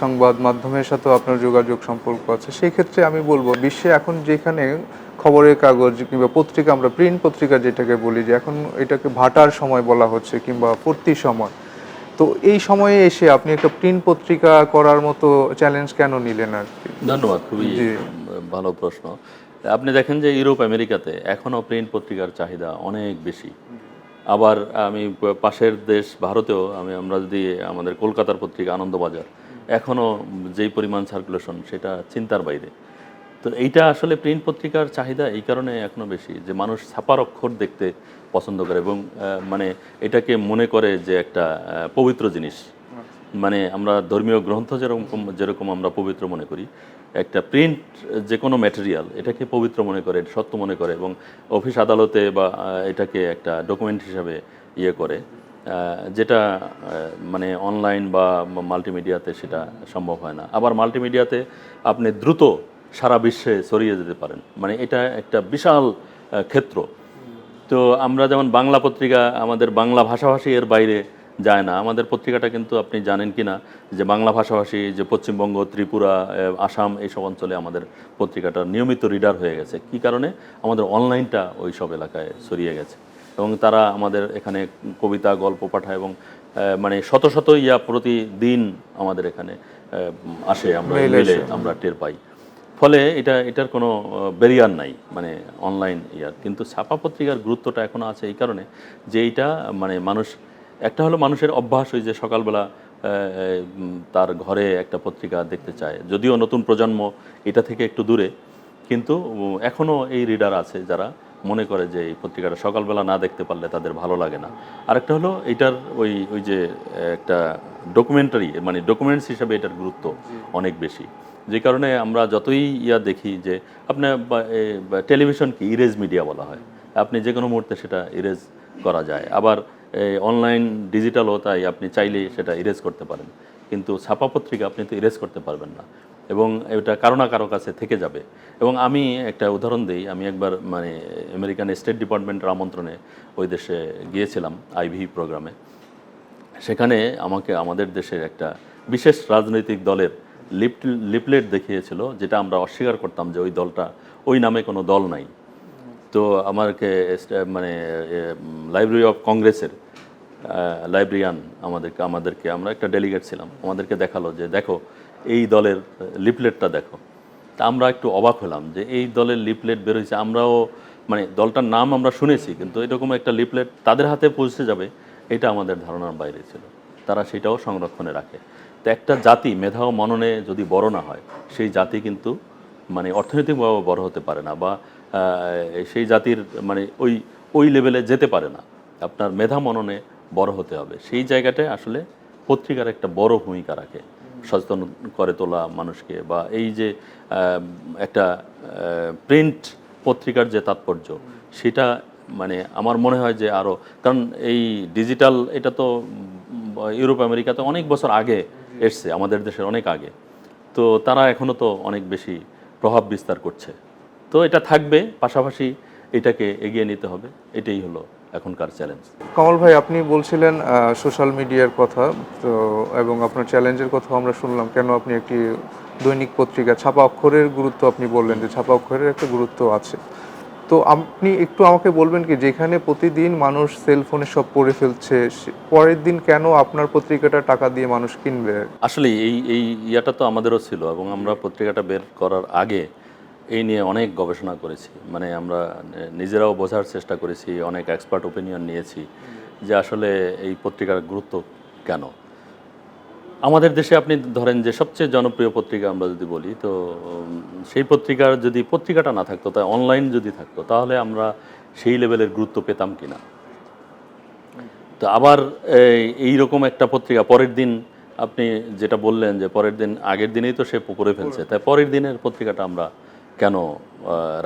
Speaker 1: সংবাদ মাধ্যমের সাথেও আপনার যোগাযোগ সম্পর্ক আছে। সেই ক্ষেত্রে আমি বলবো, বিশ্বে এখন যেখানে খবরের কাগজ কিংবা পত্রিকা, আমরা প্রিন্ট পত্রিকা যেটাকে বলি, যে এখন এটাকে ভাটার সময় বলা হচ্ছে কিংবা পড়তি সময়, তো এই সময়ে এসে আপনি একটা প্রিন্ট পত্রিকা করার মতো চ্যালেঞ্জ কেন নিলেন আর কি?
Speaker 2: ধন্যবাদ, খুবই ভালো প্রশ্ন। আপনি দেখেন যে ইউরোপ আমেরিকাতে এখনও প্রিন্ট পত্রিকার চাহিদা অনেক বেশি। আবার আমি পাশের দেশ ভারতেও আমরা যদি আমাদের কলকাতার পত্রিকা আনন্দবাজার, এখনও যেই পরিমাণ সার্কুলেশন, সেটা চিন্তার বাইরে। তো এইটা আসলে প্রিন্ট পত্রিকার চাহিদা এই কারণে এখনও বেশি যে মানুষ ছাপার অক্ষর দেখতে পছন্দ করে এবং এটাকে মনে করে যে একটা পবিত্র জিনিস। আমরা ধর্মীয় গ্রন্থ যেরকম আমরা পবিত্র মনে করি, একটা প্রিন্ট যে কোনো ম্যাটেরিয়াল এটাকে পবিত্র মনে করে, সত্য মনে করে এবং অফিস আদালতে বা এটাকে একটা ডকুমেন্ট হিসাবে করে, যেটা অনলাইন বা মাল্টিমিডিয়াতে সেটা সম্ভব হয় না। আবার মাল্টিমিডিয়াতে আপনি দ্রুত সারা বিশ্বে ছড়িয়ে যেতে পারেন, এটা একটা বিশাল ক্ষেত্র। তো আমরা যেমন বাংলা পত্রিকা, আমাদের বাংলা ভাষাভাষী এর বাইরে যায় না। আমাদের পত্রিকাটা কিন্তু আপনি জানেন কি না যে বাংলা ভাষাভাষী যে পশ্চিমবঙ্গ, ত্রিপুরা, আসাম এইসব অঞ্চলে আমাদের পত্রিকাটা নিয়মিত রিডার হয়ে গেছে। কি কারণে? আমাদের অনলাইনটা ওই সব এলাকায় ছড়িয়ে গেছে। এবং তারা আমাদের এখানে কবিতা গল্প পাঠায় এবং মানে শত শত প্রতিদিন আমাদের এখানে আসে, আমরা ইমেলে আমরা টের পাই। ফলে এটার কোনো ব্যারিয়ার নাই, মানে অনলাইন কিন্তু ছাপা পত্রিকার গুরুত্বটা এখনও আছে এই কারণে যে এইটা মানে মানুষ একটা হলো মানুষের অভ্যাস ওই যে সকালবেলা তার ঘরে একটা পত্রিকা দেখতে চায়, যদিও নতুন প্রজন্ম এটা থেকে একটু দূরে, কিন্তু এখনও এই রিডার আছে যারা মনে করে যে এই পত্রিকাটা সকালবেলা না দেখতে পারলে তাদের ভালো লাগে না। আরেকটা হলো এইটার ওই ওই যে একটা ডকুমেন্টারি, মানে ডকুমেন্টস হিসাবে এটার গুরুত্ব অনেক বেশি, যে কারণে আমরা যতই দেখি যে আপনার টেলিভিশন কি ইরেজ মিডিয়া বলা হয়, আপনি যে কোনো মুহূর্তে সেটা ইরেজ করা যায়, আবার অনলাইন ডিজিটালও তাই, আপনি চাইলেই সেটা ইরেজ করতে পারেন, কিন্তু ছাপা পত্রিকা আপনি তো ইরেজ করতে পারবেন না এবং এটা কারো না কারো কাছে থেকে যাবে। এবং আমি একটা উদাহরণ দিই, আমি একবার মানে আমেরিকান স্টেট ডিপার্টমেন্টের আমন্ত্রণে ওই দেশে গিয়েছিলাম আইভি প্রোগ্রামে। সেখানে আমাকে আমাদের দেশের একটা বিশেষ রাজনৈতিক দলের লিফলেট দেখিয়েছিল, যেটা আমরা অস্বীকার করতাম যে ওই দলটা, ওই নামে কোনো দল নাই। তো আমাকে মানে লাইব্রেরি অফ কংগ্রেসের লাইব্রেরিয়ান আমাদেরকে আমরা একটা ডেলিগেট ছিলাম, আমাদেরকে দেখালো যে দেখো এই দলের লিফলেটটা দেখো। তা আমরা একটু অবাক হলাম যে এই দলের লিফলেট বেরোয়েছে, আমরাও মানে দলটার নাম আমরা শুনেছি, কিন্তু এরকম একটা লিফলেট তাদের হাতে পৌঁছে যাবে এটা আমাদের ধারণার বাইরে ছিল। তারা সেটাও সংরক্ষণে রাখে। তো একটা জাতি মেধা ও মননে যদি বড় না হয়, সেই জাতি কিন্তু মানে অর্থনৈতিকভাবে বড় হতে পারে না, বা সেই জাতির মানে ওই ওই লেভেলে যেতে পারে না। আপনার মেধা মননে বড় হতে হবে, সেই জায়গাটায় আসলে পত্রিকার একটা বড় ভূমিকা রাখে, সচেতন করে তোলা মানুষকে, বা এই যে একটা প্রিন্ট পত্রিকার যে তাৎপর্য সেটা মানে আমার মনে হয় যে আরও, কারণ এই ডিজিটাল এটা তো ইউরোপ আমেরিকাতে অনেক বছর আগে এসছে, আমাদের দেশের অনেক আগে, তো তারা এখনও তো অনেক বেশি প্রভাব বিস্তার করছে। তো এটা থাকবে, পাশাপাশি এটাকে এগিয়ে নিতে হবে, এটাই হলো এখনকার চ্যালেঞ্জ।
Speaker 1: কমল ভাই, আপনি বলছিলেন সোশ্যাল মিডিয়ার কথা, তো এবং আপনার চ্যালেঞ্জের কথা আমরা শুনলাম, কেন আপনি একটি দৈনিক পত্রিকা, ছাপা অক্ষরের গুরুত্ব আপনি বললেন যে ছাপা অক্ষরের একটা গুরুত্ব আছে। তো আপনি একটু আমাকে বলবেন কি, যেখানে প্রতিদিন মানুষ সেলফোনে সব পড়ে ফেলছে, পরের দিন কেন আপনার পত্রিকাটা টাকা দিয়ে মানুষ কিনবে?
Speaker 2: আসলে এই ইয়াটা তো আমাদেরও ছিল, এবং আমরা পত্রিকাটা বের করার আগে এই নিয়ে অনেক গবেষণা করেছি, মানে আমরা নিজেরাও বোঝার চেষ্টা করেছি, অনেক এক্সপার্ট ওপিনিয়ন নিয়েছি যে আসলে এই পত্রিকার গুরুত্ব কেন। আমাদের দেশে আপনি ধরেন যে সবচেয়ে জনপ্রিয় পত্রিকা আমরা যদি বলি, তো সেই পত্রিকার যদি পত্রিকাটা না থাকতো, তাই অনলাইন যদি থাকতো, তাহলে আমরা সেই লেভেলের গুরুত্ব পেতাম কিনা। তো আবার এই রকম একটা পত্রিকা পরের দিন, আপনি যেটা বললেন যে পরের দিন, আগের দিনেই তো সে পড়ে ফেলছে, তাই পরের দিনের পত্রিকাটা আমরা কেন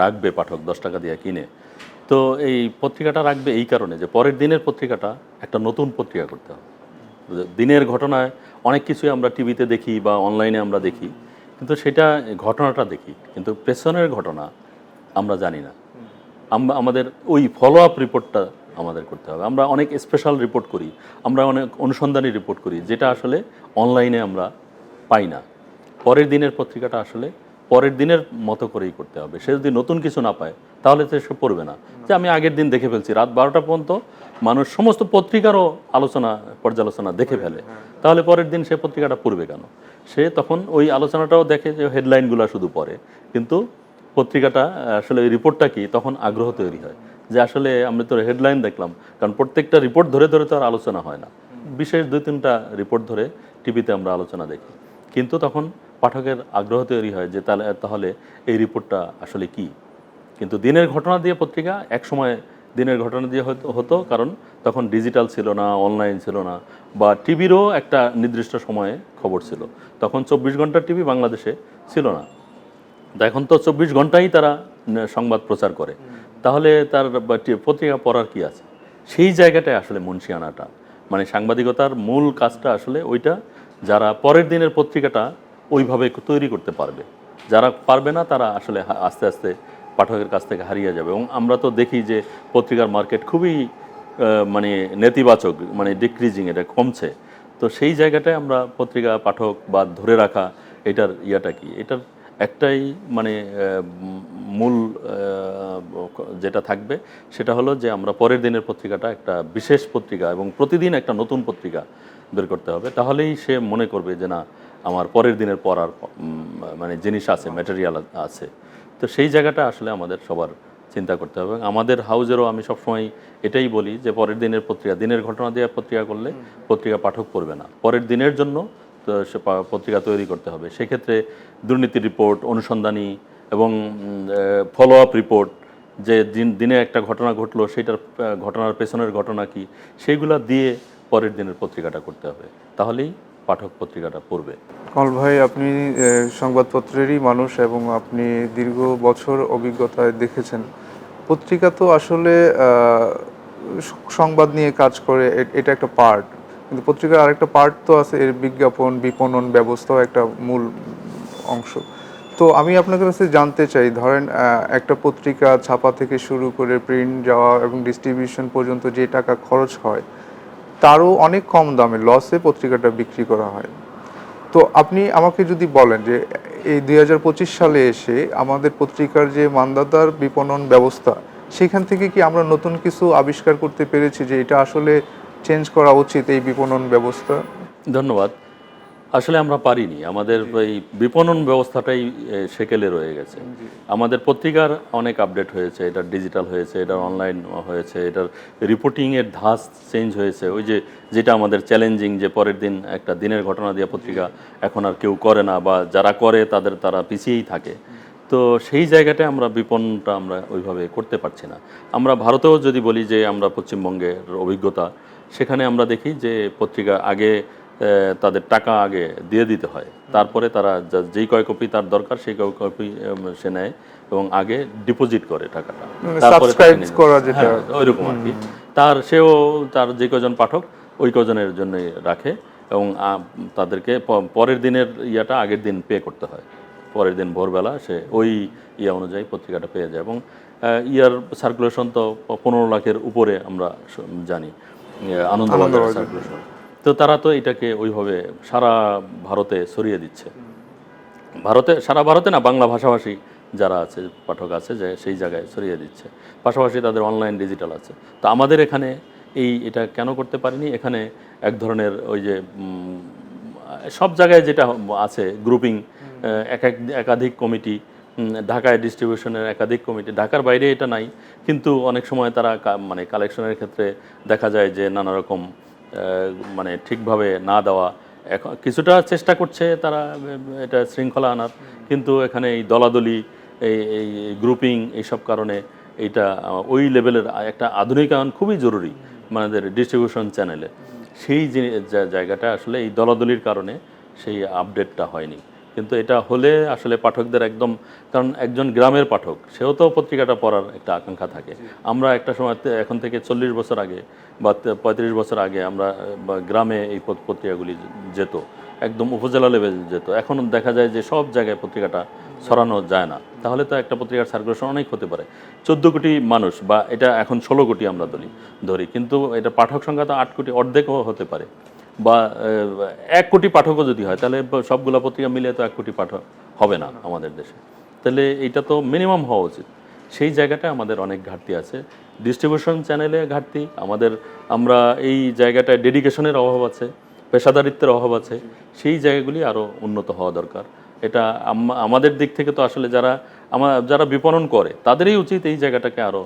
Speaker 2: রাখবে পাঠক 10 টাকা দিয়ে কিনে। তো এই পত্রিকাটা রাখবে এই কারণে যে পরের দিনের পত্রিকাটা একটা নতুন পত্রিকা করতে হবে। দিনের ঘটনায় অনেক কিছুই আমরা টিভিতে দেখি বা অনলাইনে আমরা দেখি, কিন্তু সেটা ঘটনাটা দেখি, কিন্তু পেছনের ঘটনা আমরা জানি না। আমাদের ওই ফলো আপ রিপোর্টটা আমাদের করতে হবে। আমরা অনেক স্পেশাল রিপোর্ট করি, আমরা অনেক অনুসন্ধানী রিপোর্ট করি, যেটা আসলে অনলাইনে আমরা পাই না। পরের দিনের পত্রিকাটা আসলে পরের দিনের মতো করেই করতে হবে। সে যদি নতুন কিছু না পায় তাহলে তো সে পড়বে না। যে আমি আগের দিন দেখে ফেলছি, রাত 12টা পর্যন্ত মানুষ সমস্ত পত্রিকারও আলোচনা পর্যালোচনা দেখে ফেলে, তাহলে পরের দিন সে পত্রিকাটা পড়বে কেন? সে তখন ওই আলোচনাটাও দেখে, যে হেডলাইনগুলো শুধু পড়ে, কিন্তু পত্রিকাটা আসলে ওই রিপোর্টটা কি, তখন আগ্রহ তৈরি হয় যে আসলে আমরা তো হেডলাইন দেখলাম, কারণ প্রত্যেকটা রিপোর্ট ধরে ধরে তো আর আলোচনা হয় না, বিশেষ 2-3টা রিপোর্ট ধরে টিভিতে আমরা আলোচনা দেখি, কিন্তু তখন পাঠকের আগ্রহ তৈরি হয় যে তাহলে এই রিপোর্টটা আসলে কি। কিন্তু দিনের ঘটনা দিয়ে পত্রিকা এক সময় দিনের ঘটনা দিয়ে হতো, কারণ তখন ডিজিটাল ছিল না, অনলাইন ছিল না, বা টিভিরও একটা নির্দিষ্ট সময়ে খবর ছিল, তখন 24 ঘন্টার টিভি বাংলাদেশে ছিল না। এখন তো 24 ঘন্টাই তারা সংবাদ প্রচার করে, তাহলে তার পত্রিকা পড়ার কি আছে? সেই জায়গাটায় আসলে মুন্সিয়ানাটা, মানে সাংবাদিকতার মূল কাজটা আসলে ওইটা, যারা পরের দিনের পত্রিকাটা ওইভাবে তৈরি করতে পারবে, যারা পারবে না তারা আসলে আস্তে আস্তে পাঠকের কাছ থেকে হারিয়ে যাবে। এবং আমরা তো দেখি যে পত্রিকার মার্কেট খুবই মানে নেতিবাচক, মানে ডিক্রিজিং, এটা কমছে। তো সেই জায়গাটায় আমরা পত্রিকা পাঠক বা ধরে রাখা, এটার ইয়াটা কি, এটার একটাই মানে মূল যেটা থাকবে সেটা হলো যে আমরা পরের দিনের পত্রিকাটা একটা বিশেষ পত্রিকা এবং প্রতিদিন একটা নতুন পত্রিকা বের করতে হবে, তাহলেই সে মনে করবে যে না আমার পরের দিনের পড়ার মানে জিনিস আছে, ম্যাটেরিয়াল আছে। তো সেই জায়গাটা আসলে আমাদের সবার চিন্তা করতে হবে। আমাদের হাউজেরও আমি সবসময় এটাই বলি যে পরের দিনের পত্রিকা, দিনের ঘটনা দিয়ে পত্রিকা করলে পত্রিকা পাঠক পড়বে না, পরের দিনের জন্য তো সে পত্রিকা তৈরি করতে হবে। সেক্ষেত্রে দুর্নীতি রিপোর্ট, অনুসন্ধানী এবং ফলো আপ রিপোর্ট, যে দিনে একটা ঘটনা ঘটলো সেটার ঘটনার পেছনের ঘটনা কি, সেইগুলা দিয়ে পরের দিনের পত্রিকাটা করতে হবে, তাহলেই পাঠক পত্রিকাটা পড়বে।
Speaker 1: কমল ভাই, আপনি সংবাদপত্রেরই মানুষ এবং আপনি দীর্ঘ বছর অভিজ্ঞতায় দেখেছেন পত্রিকা তো আসলে সংবাদ নিয়ে কাজ করে, এটা একটা পার্ট, কিন্তু পত্রিকার আরেকটা পার্ট তো আছে, এর বিজ্ঞাপন বিপণন ব্যবস্থাও একটা মূল অংশ। তো আমি আপনার কাছে জানতে চাই, ধরেন একটা পত্রিকা ছাপা থেকে শুরু করে প্রিন্ট যাওয়া এবং ডিস্ট্রিবিউশন পর্যন্ত যে টাকা খরচ হয় তারও অনেক কম দামে লসে পত্রিকাটা বিক্রি করা হয়। তো আপনি আমাকে যদি বলেন যে এই 2025 সালে এসে আমাদের পত্রিকার যে মানদাতার বিপণন ব্যবস্থা, সেখান থেকে কি আমরা নতুন কিছু আবিষ্কার করতে পেরেছি যে এটা আসলে চেঞ্জ করা উচিত এই বিপণন ব্যবস্থা?
Speaker 2: ধন্যবাদ। আসলে আমরা পারিনি, আমাদের এই বিপণন ব্যবস্থাটাই সেকেলে রয়ে গেছে। আমাদের পত্রিকার অনেক আপডেট হয়েছে, এটা ডিজিটাল হয়েছে, এটা অনলাইন হয়েছে, এটার রিপোর্টিংয়ের ধাঁচ চেঞ্জ হয়েছে। ওই যে যেটা আমাদের চ্যালেঞ্জিং, যে পরের দিন একটা দিনের ঘটনা দিয়ে পত্রিকা এখন আর কেউ করে না, বা যারা করে তারা পিছিয়েই থাকে। তো সেই জায়গাটায় আমরা বিপণনটা আমরা ওইভাবে করতে পারছি না। আমরা ভারতেও যদি বলি যে আমরা পশ্চিমবঙ্গের অভিজ্ঞতা, সেখানে আমরা দেখি যে পত্রিকা আগে তাদের টাকা আগে দিয়ে দিতে হয়, তারপরে তারা যেই কয় কপি তার দরকার সেই কয় কপি সে নেয় এবং আগে ডিপোজিট করে টাকাটা, তারপরে ওইরকম আর কি। সেও তার যে কজন পাঠক ওই কজনের জন্য রাখে এবং তাদেরকে পরের দিনের ইয়াটা আগের দিন পে করতে হয়, পরের দিন ভোরবেলা সে ওই ইয়া অনুযায়ী পত্রিকাটা পেয়ে যায়। এবং ইয়ার সার্কুলেশন তো 15 লাখের উপরে আমরা জানি, আনন্দবাজার সার্কুলেশন। তো তারা তো এটাকে ওইভাবে সারা ভারতে ছড়িয়ে দিচ্ছে, সারা ভারতে না, বাংলা ভাষাভাষী যারা আছে পাঠক আছে যে সেই জায়গায় ছড়িয়ে দিচ্ছে, পাশাপাশি তাদের অনলাইন ডিজিটাল আছে। তো আমাদের এখানে এটা কেন করতে পারিনি? এখানে এক ধরনের ওই যে সব জায়গায় যেটা আছে গ্রুপিং, একাধিক কমিটি, ঢাকায় ডিস্ট্রিবিউশনের একাধিক কমিটি, ঢাকার বাইরে এটা নাই, কিন্তু অনেক সময় তারা মানে কালেকশনের ক্ষেত্রে দেখা যায় যে নানা রকম মানে ঠিকভাবে না দেওয়া, এখন কিছুটা চেষ্টা করছে তারা এটা শৃঙ্খলা আনার, কিন্তু এখানে এই দলাদলি, এই গ্রুপিং, এইসব কারণে এইটা ওই লেভেলের একটা আধুনিকায়ন খুবই জরুরি আমাদের ডিস্ট্রিবিউশন চ্যানেলে। সেই জায়গাটা আসলে এই দলাদলির কারণে সেই আপডেটটা হয়নি। কিন্তু এটা হলে আসলে পাঠকদের একদম, কারণ একজন গ্রামের পাঠক সেও তো পত্রিকাটা পড়ার একটা আকাঙ্ক্ষা থাকে। আমরা একটা সময় এখন থেকে 40 বছর আগে বা 35 বছর আগে আমরা গ্রামে এই পত্রিকাগুলি যেত, একদম উপজেলা লেভেল যেত। এখন দেখা যায় যে সব জায়গায় পত্রিকাটা ছড়ানো যায় না, তাহলে তো একটা পত্রিকার সার্কুলেশন অনেক হতে পারে। 14 কোটি মানুষ, বা এটা এখন 16 কোটি আমরা ধরি, কিন্তু এটা পাঠক সংখ্যা তো 8 কোটি, অর্ধেকও হতে পারে, বা 1 কোটি পাঠকও যদি হয় তাহলে সবগুলো পত্রিকা মিলে তো 1 কোটি পাঠক হবে না আমাদের দেশে। তাহলে এইটা তো মিনিমাম হওয়া উচিত। সেই জায়গাটায় আমাদের অনেক ঘাটতি আছে, ডিস্ট্রিবিউশন চ্যানেলে ঘাটতি আমরা এই জায়গাটায় ডেডিকেশনের অভাব আছে, পেশাদারিত্বের অভাব আছে। সেই জায়গাগুলি আরও উন্নত হওয়া দরকার। এটা আমাদের দিক থেকে তো আসলে যারা বিপণন করে তাদেরই উচিত এই জায়গাটাকে আরও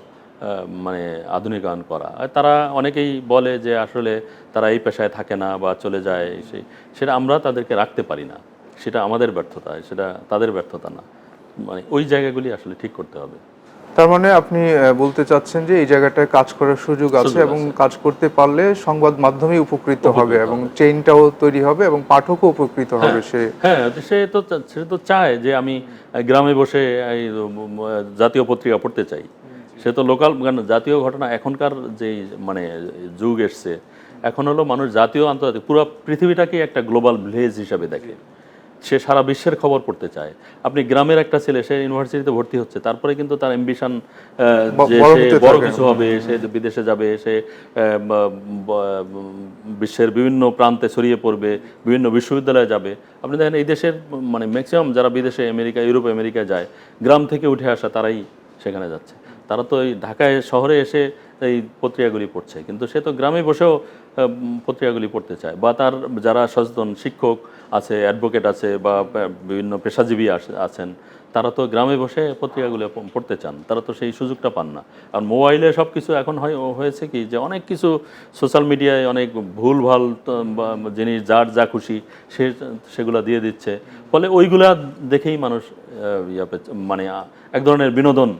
Speaker 2: মানে আধুনিকায়ন করা। তারা অনেকেই বলে যে আসলে তারা এই পেশায় থাকে না বা চলে যায়, সেটা আমরা তাদেরকে রাখতে পারি না, সেটা আমাদের ব্যর্থতা, সেটা তাদের ব্যর্থতা না। মানে ওই জায়গাগুলি আসলে ঠিক করতে হবে।
Speaker 1: তার মানে আপনি বলতে চাচ্ছেন যে এই জায়গাটায় কাজ করার সুযোগ আছে এবং কাজ করতে পারলে সংবাদ মাধ্যমে উপকৃত হবে এবং চেইনটাও তৈরি হবে এবং পাঠকও উপকৃত হবে।
Speaker 2: সে তো চায় যে আমি গ্রামে বসে এই জাতীয় পত্রিকা পড়তে চাই, সে তো লোকাল জাতীয় ঘটনা। এখনকার যে মানে যুগ এসছে, এখন হলো মানুষ জাতীয় আন্তর্জাতিক পুরো পৃথিবীটাকে একটা গ্লোবাল ভিলেজ হিসাবে দেখে। সে সারা বিশ্বের খবর পড়তে চায়। আপনি গ্রামের একটা ছেলে, সে ইউনিভার্সিটিতে ভর্তি হচ্ছে, তারপরে কিন্তু তার অ্যাম্বিশন যে
Speaker 1: বড়
Speaker 2: সে
Speaker 1: হতে
Speaker 2: বড়
Speaker 1: থাকে।
Speaker 2: কিছু হবে, সে বিদেশে যাবে, সে বিশ্বের বিভিন্ন প্রান্তে ছড়িয়ে পড়বে, বিভিন্ন বিশ্ববিদ্যালয়ে যাবে। আপনি দেখেন এই দেশের মানে ম্যাক্সিমাম যারা বিদেশে আমেরিকা, ইউরোপ, আমেরিকায় যায়, গ্রাম থেকে উঠে আসা তারাই সেখানে যাচ্ছে। তারা তো এই ঢাকায় শহরে এসে এই পত্রিকাগুলি পড়ছে, কিন্তু সে তো গ্রামে বসেও পত্রিকাগুলি পড়তে চায়। বা তার যারা সচেতন শিক্ষক আছে, অ্যাডভোকেট আছে, বা বিভিন্ন পেশাজীবী আছেন, তারা তো গ্রামে বসে পত্রিকাগুলো পড়তে চান, তারা তো সেই সুযোগটা পান না। আর মোবাইলে সব কিছু এখন হয়েছে কি, যে অনেক কিছু সোশ্যাল মিডিয়ায় অনেক ভুলভাল জিনিস, যার যা খুশি সেগুলো দিয়ে দিচ্ছে। ফলে ওইগুলা দেখেই মানুষ মানে এক ধরনের বিনোদন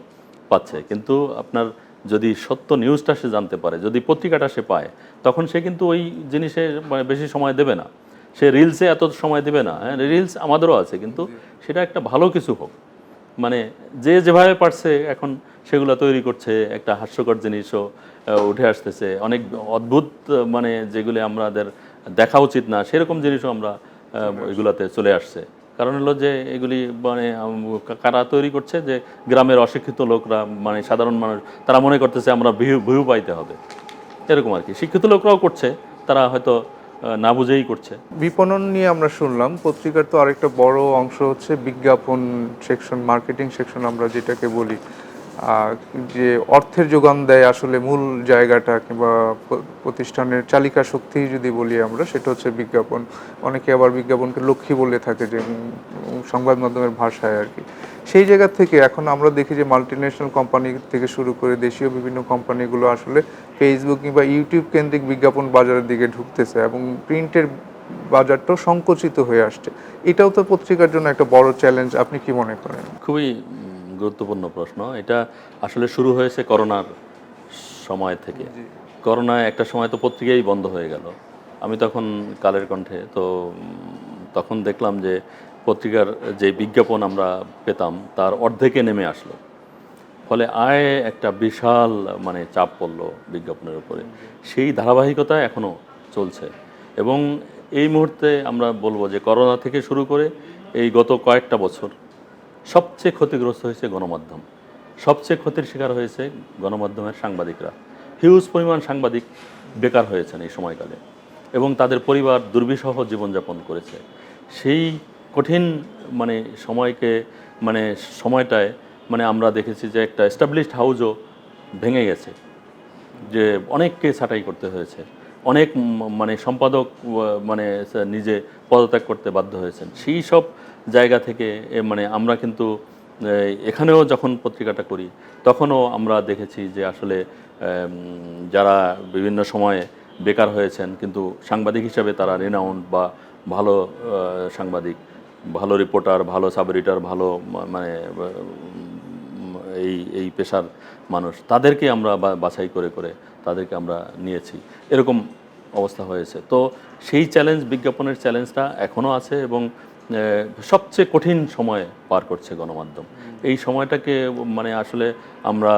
Speaker 2: পাচ্ছে। কিন্তু আপনার যদি সত্য নিউজটা সে জানতে পারে, যদি পত্রিকাটা সে পায়, তখন সে কিন্তু ওই জিনিসে মানে বেশি সময় দেবে না, সে রিলসে এত সময় দেবে না। হ্যাঁ, রিলস আমাদেরও আছে, কিন্তু সেটা একটা ভালো কিছু হোক। মানে যে যেভাবে পারছে এখন সেগুলো তৈরি করছে, একটা হাস্যকর জিনিসও উঠে আসতেছে, অনেক অদ্ভুত মানে যেগুলি আমাদের দেখা উচিত না সেরকম জিনিসও আমরা এগুলাতে চলে আসছে। কারণ হলো যে এগুলি মানে কারা তৈরি করছে, যে গ্রামের অশিক্ষিত লোকরা, মানে সাধারণ মানুষ, তারা মনে করতেছে আমরা ভিউ পাইতে হবে, এরকম আর কি। শিক্ষিত লোকরাও করছে, তারা হয়তো না বুঝেই করছে।
Speaker 1: বিপণন নিয়ে আমরা শুনলাম, পত্রিকার তো আরেকটা বড় অংশ হচ্ছে বিজ্ঞাপন সেকশন, মার্কেটিং সেকশন আমরা যেটাকে বলি, যে অর্থের যোগান দেয় আসলে মূল জায়গাটা, কিংবা প্রতিষ্ঠানের চালিকা শক্তি যদি বলি আমরা, সেটা হচ্ছে বিজ্ঞাপন। অনেকে আবার বিজ্ঞাপনকে লক্ষ্মী বলে থাকে, যে সংবাদ মাধ্যমের ভাষায় আর কি। সেই জায়গা থেকে এখন আমরা দেখি যে মাল্টিন্যাশনাল কোম্পানি থেকে শুরু করে দেশীয় বিভিন্ন কোম্পানিগুলো আসলে ফেসবুক কিংবা ইউটিউব কেন্দ্রিক বিজ্ঞাপন বাজারের দিকে ঢুকতেছে, এবং প্রিন্টের বাজারটাও সংকুচিত হয়ে আসছে। এটাও তো পত্রিকার জন্য একটা বড় চ্যালেঞ্জ, আপনি কি মনে করেন?
Speaker 2: খুবই গুরুত্বপূর্ণ প্রশ্ন এটা। আসলে শুরু হয়েছে করোনার সময় থেকে। করোনায় একটা সময় তো পত্রিকাই বন্ধ হয়ে গেল। আমি তখন কালের কণ্ঠে তো তখন দেখলাম যে পত্রিকার যে বিজ্ঞাপন আমরা পেতাম তার অর্ধেকে নেমে আসলো। ফলে আয় একটা বিশাল মানে চাপ পড়লো বিজ্ঞাপনের উপরে। সেই ধারাবাহিকতা এখনও চলছে। এবং এই মুহূর্তে আমরা বলবো যে করোনা থেকে শুরু করে এই গত কয়েকটা বছর সবচেয়ে ক্ষতিগ্রস্ত হয়েছে গণমাধ্যম। সবচেয়ে ক্ষতির শিকার হয়েছে গণমাধ্যমের সাংবাদিকরা। হিউজ পরিমাণ সাংবাদিক বেকার হয়েছেন এই সময়কালে, এবং তাদের পরিবার দুর্বিষহ জীবনযাপন করেছে। সেই কঠিন মানে মানে সময়টায় মানে আমরা দেখেছি যে একটা এস্টাবলিশড হাউসও ভেঙে গেছে, যে অনেককে ছাঁটাই করতে হয়েছে, অনেক মানে সম্পাদক মানে নিজে পদত্যাগ করতে বাধ্য হয়েছেন। সেই সব জায়গা থেকে মানে আমরা কিন্তু এখানেও যখন পত্রিকাটা করি তখনও আমরা দেখেছি যে আসলে যারা বিভিন্ন সময়ে বেকার হয়েছেন, কিন্তু সাংবাদিক হিসাবে তারা রিনাউন্ড বা ভালো সাংবাদিক, ভালো রিপোর্টার, ভালো সাব এডিটর, ভালো মানে এই এই পেশার মানুষ, তাদেরকে আমরা বাছাই করে করে তাদেরকে আমরা নিয়েছি, এরকম অবস্থা হয়েছে। তো সেই চ্যালেঞ্জ, বিজ্ঞাপনের চ্যালেঞ্জটা এখনও আছে, এবং সবচেয়ে কঠিন সময় পার করছে গণমাধ্যম। এই সময়টাকে মানে আসলে আমরা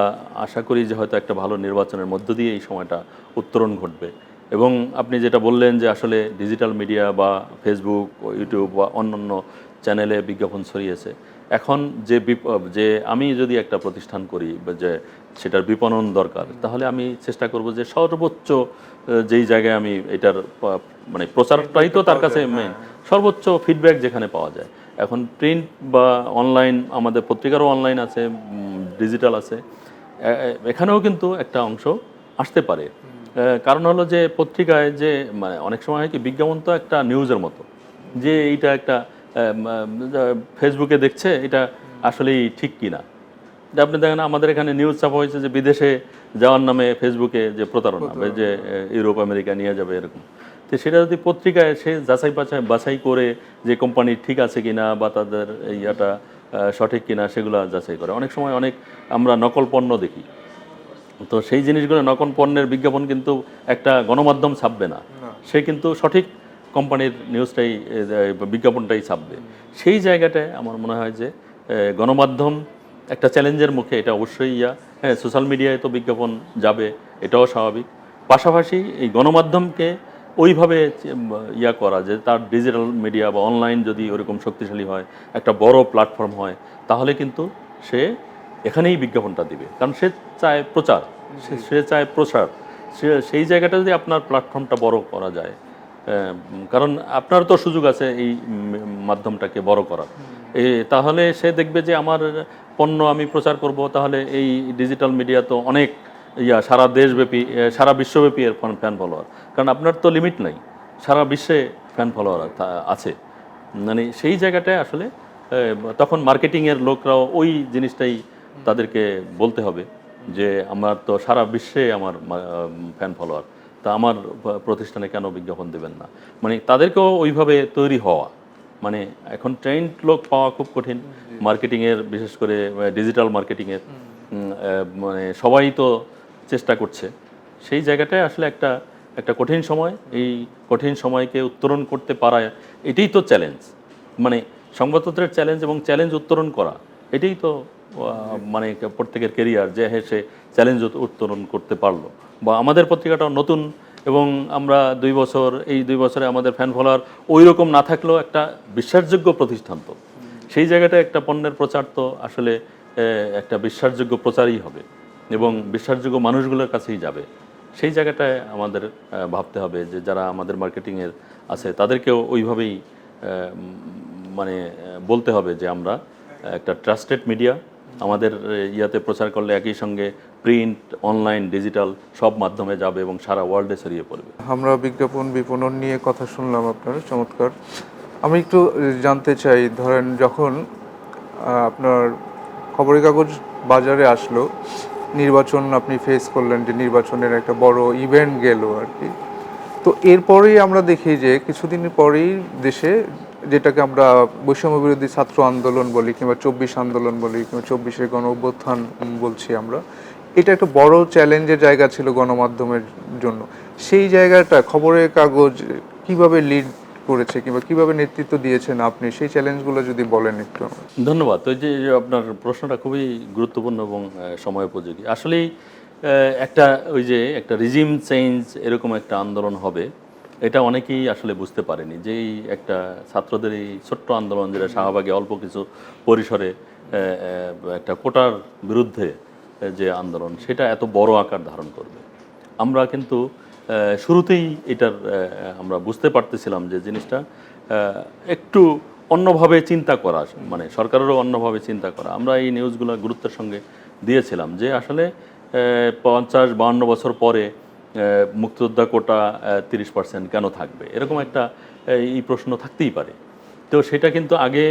Speaker 2: আশা করি যে হয়তো একটা ভালো নির্বাচনের মধ্য দিয়ে এই সময়টা উত্তরণ ঘটবে। এবং আপনি যেটা বললেন যে আসলে ডিজিটাল মিডিয়া বা ফেসবুক, ইউটিউব বা অন্যান্য চ্যানেলে বিজ্ঞাপন ছড়িয়েছে, এখন যে আমি যদি একটা প্রতিষ্ঠান করি যে সেটার বিপণন দরকার, তাহলে আমি চেষ্টা করব যে সর্বোচ্চ যেই জায়গায় আমি এটার মানে প্রচারটাই তো তার কাছে মেইন, সর্বোচ্চ ফিডব্যাক যেখানে পাওয়া যায়। এখন প্রিন্ট বা অনলাইন, আমাদের পত্রিকারও অনলাইন আছে, ডিজিটাল আছে, এখানেও কিন্তু একটা অংশ আসতে পারে। কারণ হলো যে পত্রিকায় যে মানে অনেক সময় হয় কি, বিজ্ঞাপন তো একটা নিউজের মতো, যে এইটা একটা ফেসবুকে দেখছে এটা আসলেই ঠিক কিনা। যে আপনি দেখেন আমাদের এখানে নিউজ ছাপা হয়েছে যে বিদেশে যাওয়ার নামে ফেসবুকে যে প্রতারণা, যে ইউরোপ আমেরিকা নিয়ে যাবে এরকম। তো সেটা যদি পত্রিকায় সে বাছাই করে যে কোম্পানি ঠিক আছে কিনা বা তাদের ইয়াটা সঠিক কিনা সেগুলো যাচাই করে। অনেক সময় আমরা নকল পণ্য দেখি, তো সেই জিনিসগুলো, নকল পণ্যের বিজ্ঞাপন কিন্তু একটা গণমাধ্যম ছাপবে না, সে কিন্তু সঠিক কোম্পানির নিউজটাই বিজ্ঞাপনটাই ছাপবে। সেই জায়গাটায় আমার মনে হয় যে গণমাধ্যম একটা চ্যালেঞ্জের মুখে, এটা অবশ্যই হ্যাঁ, সোশ্যাল মিডিয়ায় তো বিজ্ঞাপন যাবে, এটাও স্বাভাবিক। পাশাপাশি এই গণমাধ্যমকে ওইভাবে ইয়া করা যে তার ডিজিটাল মিডিয়া বা অনলাইন যদি ওরকম শক্তিশালী হয়, একটা বড় প্ল্যাটফর্ম হয়, তাহলে কিন্তু সে এখানেই বিজ্ঞাপনটা দিবে, কারণ সে চায় প্রচার, সে চায় প্রসার। সেই জায়গাটা যদি আপনার প্ল্যাটফর্মটা বড় করা যায়, কারণ আপনার তো সুযোগ আছে এই মাধ্যমটাকে বড় করার, তাহলে সে দেখবে যে আমার পণ্য আমি প্রচার করব, তাহলে এই ডিজিটাল মিডিয়া তো অনেক সারা দেশব্যাপী, সারা বিশ্বব্যাপী এর ফ্যান ফলোয়ার, কারণ আপনার তো লিমিট নাই, সারা বিশ্বে ফ্যান ফলোয়ার আছে। মানে সেই জায়গাটায় আসলে তখন মার্কেটিংয়ের লোকরাও ওই জিনিসটাই তাদেরকে বলতে হবে যে আমার তো সারা বিশ্বে আমার ফ্যান ফলোয়ার, তা আমার প্রতিষ্ঠানে কেন বিজ্ঞাপন দেবেন না। মানে তাদেরকেও ওইভাবে তৈরি হওয়া, মানে এখন ট্রেন্ড লোক পাওয়া খুব কঠিন মার্কেটিংয়ের, বিশেষ করে ডিজিটাল মার্কেটিংয়ের। মানে সবাই তো চেষ্টা করছে, সেই জায়গাটায় আসলে একটা একটা কঠিন সময়। এই কঠিন সময়কে উত্তরণ করতে পারা, এটাই তো চ্যালেঞ্জ, মানে সংবাদপত্রের চ্যালেঞ্জ এবং চ্যালেঞ্জ উত্তরণ করা, এটাই তো মানে প্রত্যেকের কেরিয়ার, যে হ্যাঁ সে চ্যালেঞ্জ উত্তরণ করতে পারলো। বা আমাদের পত্রিকাটাও নতুন, এবং আমরা 2 বছর, এই 2 বছরে আমাদের ফ্যান ফলোয়ার ওই রকম না থাকলেও একটা বিশ্বাসযোগ্য প্রতিষ্ঠান, তো সেই জায়গাটা একটা পণ্যের প্রচার তো আসলে একটা বিশ্বাসযোগ্য প্রচারই হবে এবং বিশ্বাসযোগ্য মানুষগুলোর কাছেই যাবে। সেই জায়গাটায় আমাদের ভাবতে হবে যে যারা আমাদের মার্কেটিংয়ের আছে তাদেরকেও ওইভাবেই মানে বলতে হবে যে আমরা একটা ট্রাস্টেড মিডিয়া, আমাদের ইয়াতে প্রচার করলে একই সঙ্গে প্রিন্ট, অনলাইন, ডিজিটাল সব মাধ্যমে যাবে এবং সারা ওয়ার্ল্ডে ছড়িয়ে পড়বে।
Speaker 1: আমরা বিজ্ঞাপন বিপণন নিয়ে কথা শুনলাম আপনার, চমৎকার। আমি একটু জানতে চাই, ধরেন যখন আপনার খবরের কাগজ বাজারে আসলো, নির্বাচন আপনি ফেস করলেন, যে নির্বাচনের একটা বড় ইভেন্ট গেল আর কি, তো এরপরেই আমরা দেখি যে কিছুদিন পরেই দেশে, যেটাকে আমরা বৈষম্য বিরোধী ছাত্র আন্দোলন বলি কিংবা 24 আন্দোলন বলি কিংবা 24-এর গণ অভ্যুত্থান বলছি আমরা, এটা একটা বড় চ্যালেঞ্জের জায়গা ছিল গণমাধ্যমের জন্য। সেই জায়গাটা খবরের কাগজ কিভাবে লিড করেছে কিংবা কিভাবে নেতৃত্ব দিয়েছেন আপনি, সেই চ্যালেঞ্জগুলো যদি বলেন একটু।
Speaker 2: ধন্যবাদ। ওই যে আপনার প্রশ্নটা খুবই গুরুত্বপূর্ণ এবং সময়োপযোগী। আসলেই একটা ওই যে একটা রিজিম চেঞ্জ, এরকম একটা আন্দোলন হবে, এটা অনেকেই আসলে বুঝতে পারেনি যে এই একটা ছাত্রদের এই ছোট্ট আন্দোলন, যেটা শাহবাগে অল্প কিছু পরিসরে একটা কোটার বিরুদ্ধে যে আন্দোলন, সেটা এত বড় আকার ধারণ করবে। আমরা কিন্তু শুরুতেই এটার আমরা বুঝতে পারতেছিলাম যে জিনিসটা একটু অন্যভাবে চিন্তা করা, মানে সরকারেরও অন্যভাবে চিন্তা করা। আমরা এই নিউজগুলো গুরুত্বের সঙ্গে দিয়েছিলাম যে আসলে 50-52 বছর পরে মুক্তিযোদ্ধা কোটা 30% কেন থাকবে, এরকম একটা এই প্রশ্ন থাকতেই পারে। তো সেটা কিন্তু আগে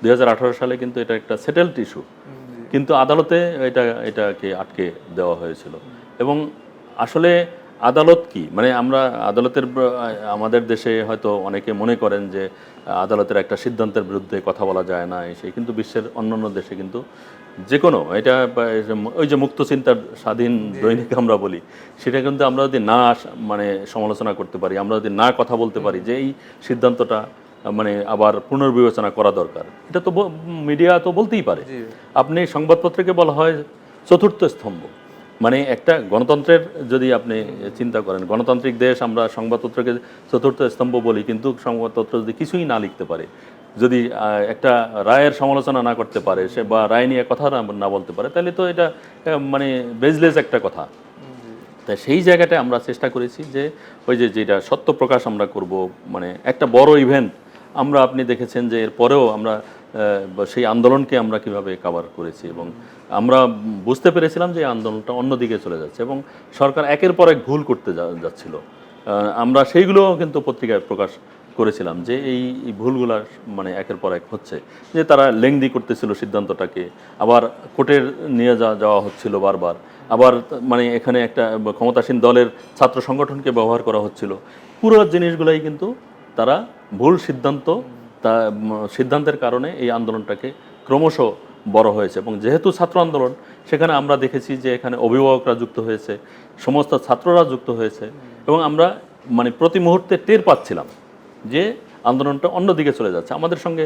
Speaker 2: 2018 সালে কিন্তু এটা একটা সেটেলড ইস্যু, কিন্তু আদালতে এটাকে আটকে দেওয়া হয়েছিল। এবং আসলে আদালত কি, মানে আমরা আদালতের, আমাদের দেশে হয়তো অনেকে মনে করেন যে আদালতের একটা সিদ্ধান্তের বিরুদ্ধে কথা বলা যায় না, সেই কিন্তু বিশ্বের অন্যান্য দেশে কিন্তু যে কোনো, এটা ওই যে মুক্ত চিন্তার স্বাধীন দৈনিক আমরা বলি, সেটা কিন্তু আমরা যদি না মানে সমালোচনা করতে পারি, আমরা যদি না কথা বলতে পারি যে এই সিদ্ধান্তটা মানে আবার পুনর্বিবেচনা করা দরকার, এটা তো মিডিয়া তো বলতেই পারে। আপনি সংবাদপত্রকে বলা হয় চতুর্থ স্তম্ভ, মানে একটা গণতন্ত্রের যদি আপনি চিন্তা করেন, গণতান্ত্রিক দেশ, আমরা সংবাদপত্রকে চতুর্থ স্তম্ভ বলি, কিন্তু সংবাদপত্র যদি কিছুই না লিখতে পারে, যদি একটা রায়ের সমালোচনা না করতে পারে, সে বা রায় নিয়ে কথা না বলতে পারে, তাহলে তো এটা মানে বেজলেস একটা কথা। তাই সেই জায়গাটায় আমরা চেষ্টা করেছি যে ওই যে যেটা সত্য প্রকাশ আমরা করব, মানে একটা বড় ইভেন্ট আমরা, আপনি দেখেছেন যে এরপরেও আমরা সেই আন্দোলনকে আমরা কিভাবে কভার করেছি, এবং আমরা বুঝতে পেরেছিলাম যে আন্দোলনটা অন্যদিকে চলে যাচ্ছে এবং সরকার একের পর এক ভুল করতে যাচ্ছিল। আমরা সেইগুলো কিন্তু পত্রিকায় প্রকাশ করেছিলাম যে এই ভুলগুলো মানে একের পর এক হচ্ছে, যে তারা লেংদি করতেছিল সিদ্ধান্তটাকে, আবার কোর্টের নিয়ে যাওয়া হচ্ছিল বারবার, আবার মানে এখানে একটা ক্ষমতাসীন দলের ছাত্র সংগঠনকে ব্যবহার করা হচ্ছিল। পুরো জিনিসগুলাই কিন্তু তারা ভুল সিদ্ধান্তের কারণে এই আন্দোলনটাকে ক্রমশ বড় হয়েছে। এবং যেহেতু ছাত্র আন্দোলন, সেখানে আমরা দেখেছি যে এখানে অভিভাবকরা যুক্ত হয়েছে, সমস্ত ছাত্ররা যুক্ত হয়েছে, এবং আমরা মানে প্রতি মুহূর্তে টের পাচ্ছিলাম যে আন্দোলনটা অন্যদিকে চলে যাচ্ছে। আমাদের সঙ্গে